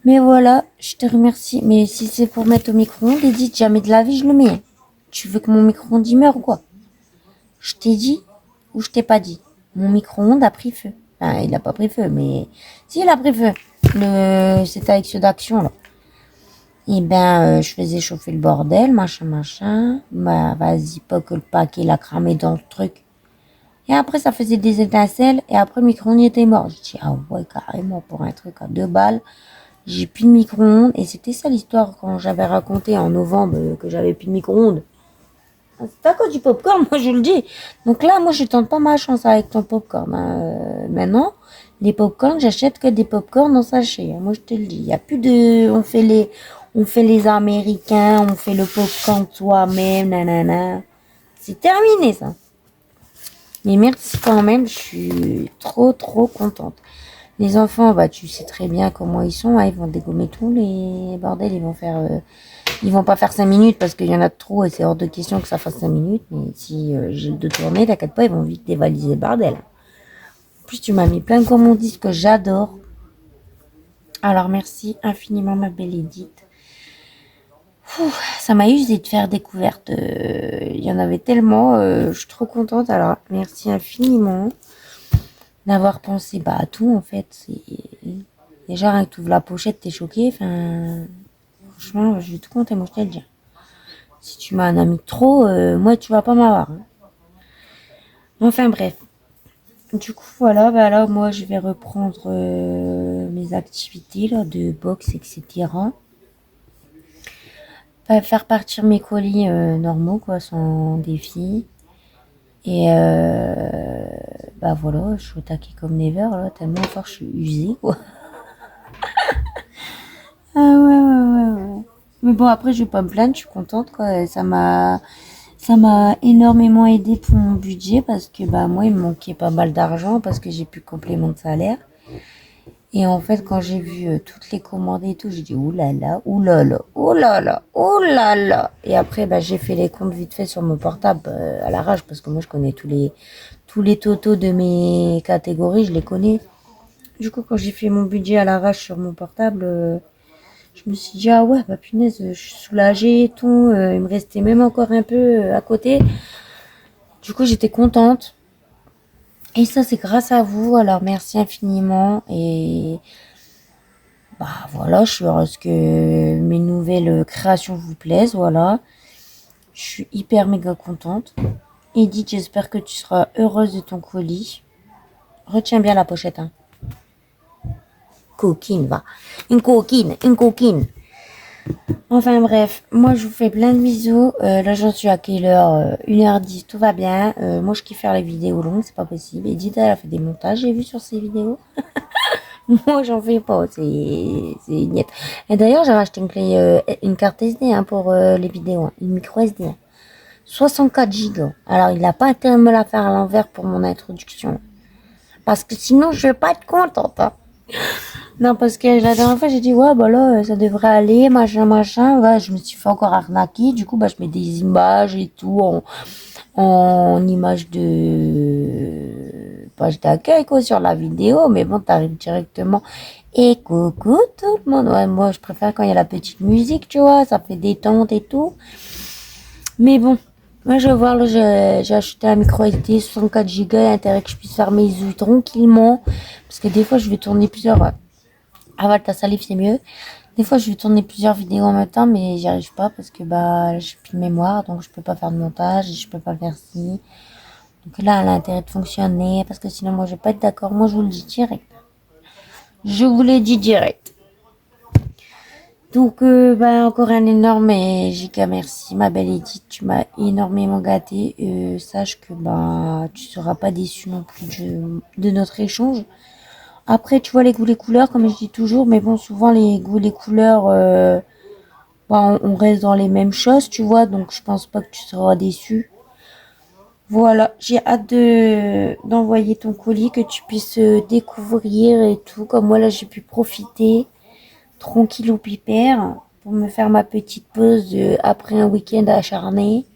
Mais voilà, je te remercie. Mais si c'est pour mettre au micro-ondes, Edith, jamais de la vie, je le mets. Tu veux que mon micro-ondes y meure ou quoi? Je t'ai dit ou je t'ai pas dit? Mon micro-ondes a pris feu. Enfin, il a pas pris feu, mais si, il a pris feu. C'était avec ceux d'action, là. Et ben, je faisais chauffer le bordel, machin, machin. Bah, vas-y, pas que le paquet l'a cramé dans le truc. Et après, ça faisait des étincelles. Et après, le micro-ondes était mort. J'ai dit, ah ouais, carrément, pour un truc à 2 balles. J'ai plus de micro-ondes. Et c'était ça l'histoire quand j'avais raconté en novembre que j'avais plus de micro-ondes. C'est à cause du popcorn, moi je le dis. Donc là, moi je tente pas ma chance avec ton popcorn. Maintenant, les popcorns, j'achète que des popcorns en sachet. Moi je te le dis. Il y a plus de, on fait les Américains, on fait le popcorn soi-même, nanana. C'est terminé ça. Mais merci quand même, je suis trop trop contente. Les enfants, bah tu sais très bien comment ils sont, hein, ils vont dégommer tous les bordels, ils vont pas faire 5 minutes parce qu'il y en a trop et c'est hors de question que ça fasse 5 minutes. Mais si j'ai le dos tourné, t'inquiète pas, ils vont vite dévaliser le bordel. En plus, tu m'as mis plein de commandes que j'adore. Alors merci infiniment ma belle Edith. Ça m'a usé de faire découverte. Il y en avait tellement. Je suis trop contente. Alors merci infiniment d'avoir pensé à tout en fait. Déjà, rien que tu ouvres la pochette, t'es choqué. Enfin, franchement, je vais tout compter, moi je te le dis. Si tu m'as un ami trop, moi tu vas pas m'avoir. Hein. Enfin bref. Du coup voilà, bah là moi je vais reprendre mes activités là, de boxe, etc. Faire partir mes colis normaux quoi, sans défi. Et bah voilà, je suis au taquet comme never là, tellement fort je suis usée quoi. Ah ouais. Mais bon après je vais pas me plaindre, je suis contente quoi. Ça m'a énormément aidé pour mon budget parce que bah moi il me manquait pas mal d'argent parce que j'ai plus de complément de salaire. Et en fait quand j'ai vu toutes les commandes et tout, j'ai dit oulala, oulala, oulala, oulala. Et après bah j'ai fait les comptes vite fait sur mon portable à l'arrache parce que moi je connais tous les totaux de mes catégories, je les connais. Du coup quand j'ai fait mon budget à l'arrache sur mon portable, je me suis dit ah ouais bah punaise, je suis soulagée et tout. Il me restait même encore un peu à côté. Du coup, j'étais contente. Et ça, c'est grâce à vous. Alors, merci infiniment. Et bah voilà, je suis heureuse que mes nouvelles créations vous plaisent. Voilà. Je suis hyper méga contente. Edith, j'espère que tu seras heureuse de ton colis. Retiens bien la pochette. Hein. Coquine, va. Une coquine, une coquine. Enfin bref, moi je vous fais plein de bisous. Là j'en suis à quelle heure 1h10, tout va bien. Moi je kiffe faire les vidéos longues, c'est pas possible. Edith elle a fait des montages, j'ai vu sur ses vidéos. Moi j'en fais pas, c'est niette. Et d'ailleurs j'ai racheté une clé, une carte SD hein, pour les vidéos, hein, une micro SD. Hein. 64 Go. Alors il n'a pas intérêt de me la faire à l'envers pour mon introduction. Parce que sinon je vais pas être contente. Hein. Non, parce que la dernière fois, j'ai dit, ouais, bah là, ça devrait aller, machin. Ouais, je me suis fait encore arnaquer. Du coup, bah, je mets des images et tout en images de page d'accueil, quoi, sur la vidéo. Mais bon, t'arrives directement. Et coucou tout le monde. Ouais, moi, je préfère quand il y a la petite musique, tu vois, ça fait détente et tout. Mais bon. Moi, je vais voir, là, j'ai acheté un micro SD 64 Go, intérêt que je puisse faire mes yeux tranquillement. Parce que des fois, je vais tourner plusieurs, avale ta salive, c'est mieux. Des fois, je vais tourner plusieurs vidéos en même temps, mais j'y arrive pas parce que bah j'ai plus de mémoire, donc je peux pas faire de montage, je peux pas faire ci. Donc là, elle a intérêt de fonctionner parce que sinon, moi, je vais pas être d'accord. Moi, je vous le dis direct. Je vous l'ai dit direct. Donc, bah, encore un énorme et giga merci, ma belle Edith. Tu m'as énormément gâté. Sache que bah tu seras pas déçu non plus de notre échange. Après, tu vois, les goûts, les couleurs, comme je dis toujours, mais bon, souvent, les goûts, les couleurs, bah, on reste dans les mêmes choses, tu vois, donc je pense pas que tu seras déçu. Voilà, j'ai hâte d'envoyer ton colis, que tu puisses découvrir et tout, comme moi, là, j'ai pu profiter, tranquille ou pipère, pour me faire ma petite pause après un week-end acharné.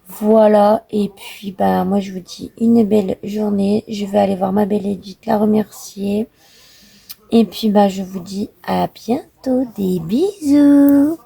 Voilà, et puis bah moi je vous dis une belle journée. Je vais aller voir ma belle Edith, la remercier. Et puis bah je vous dis à bientôt, des bisous.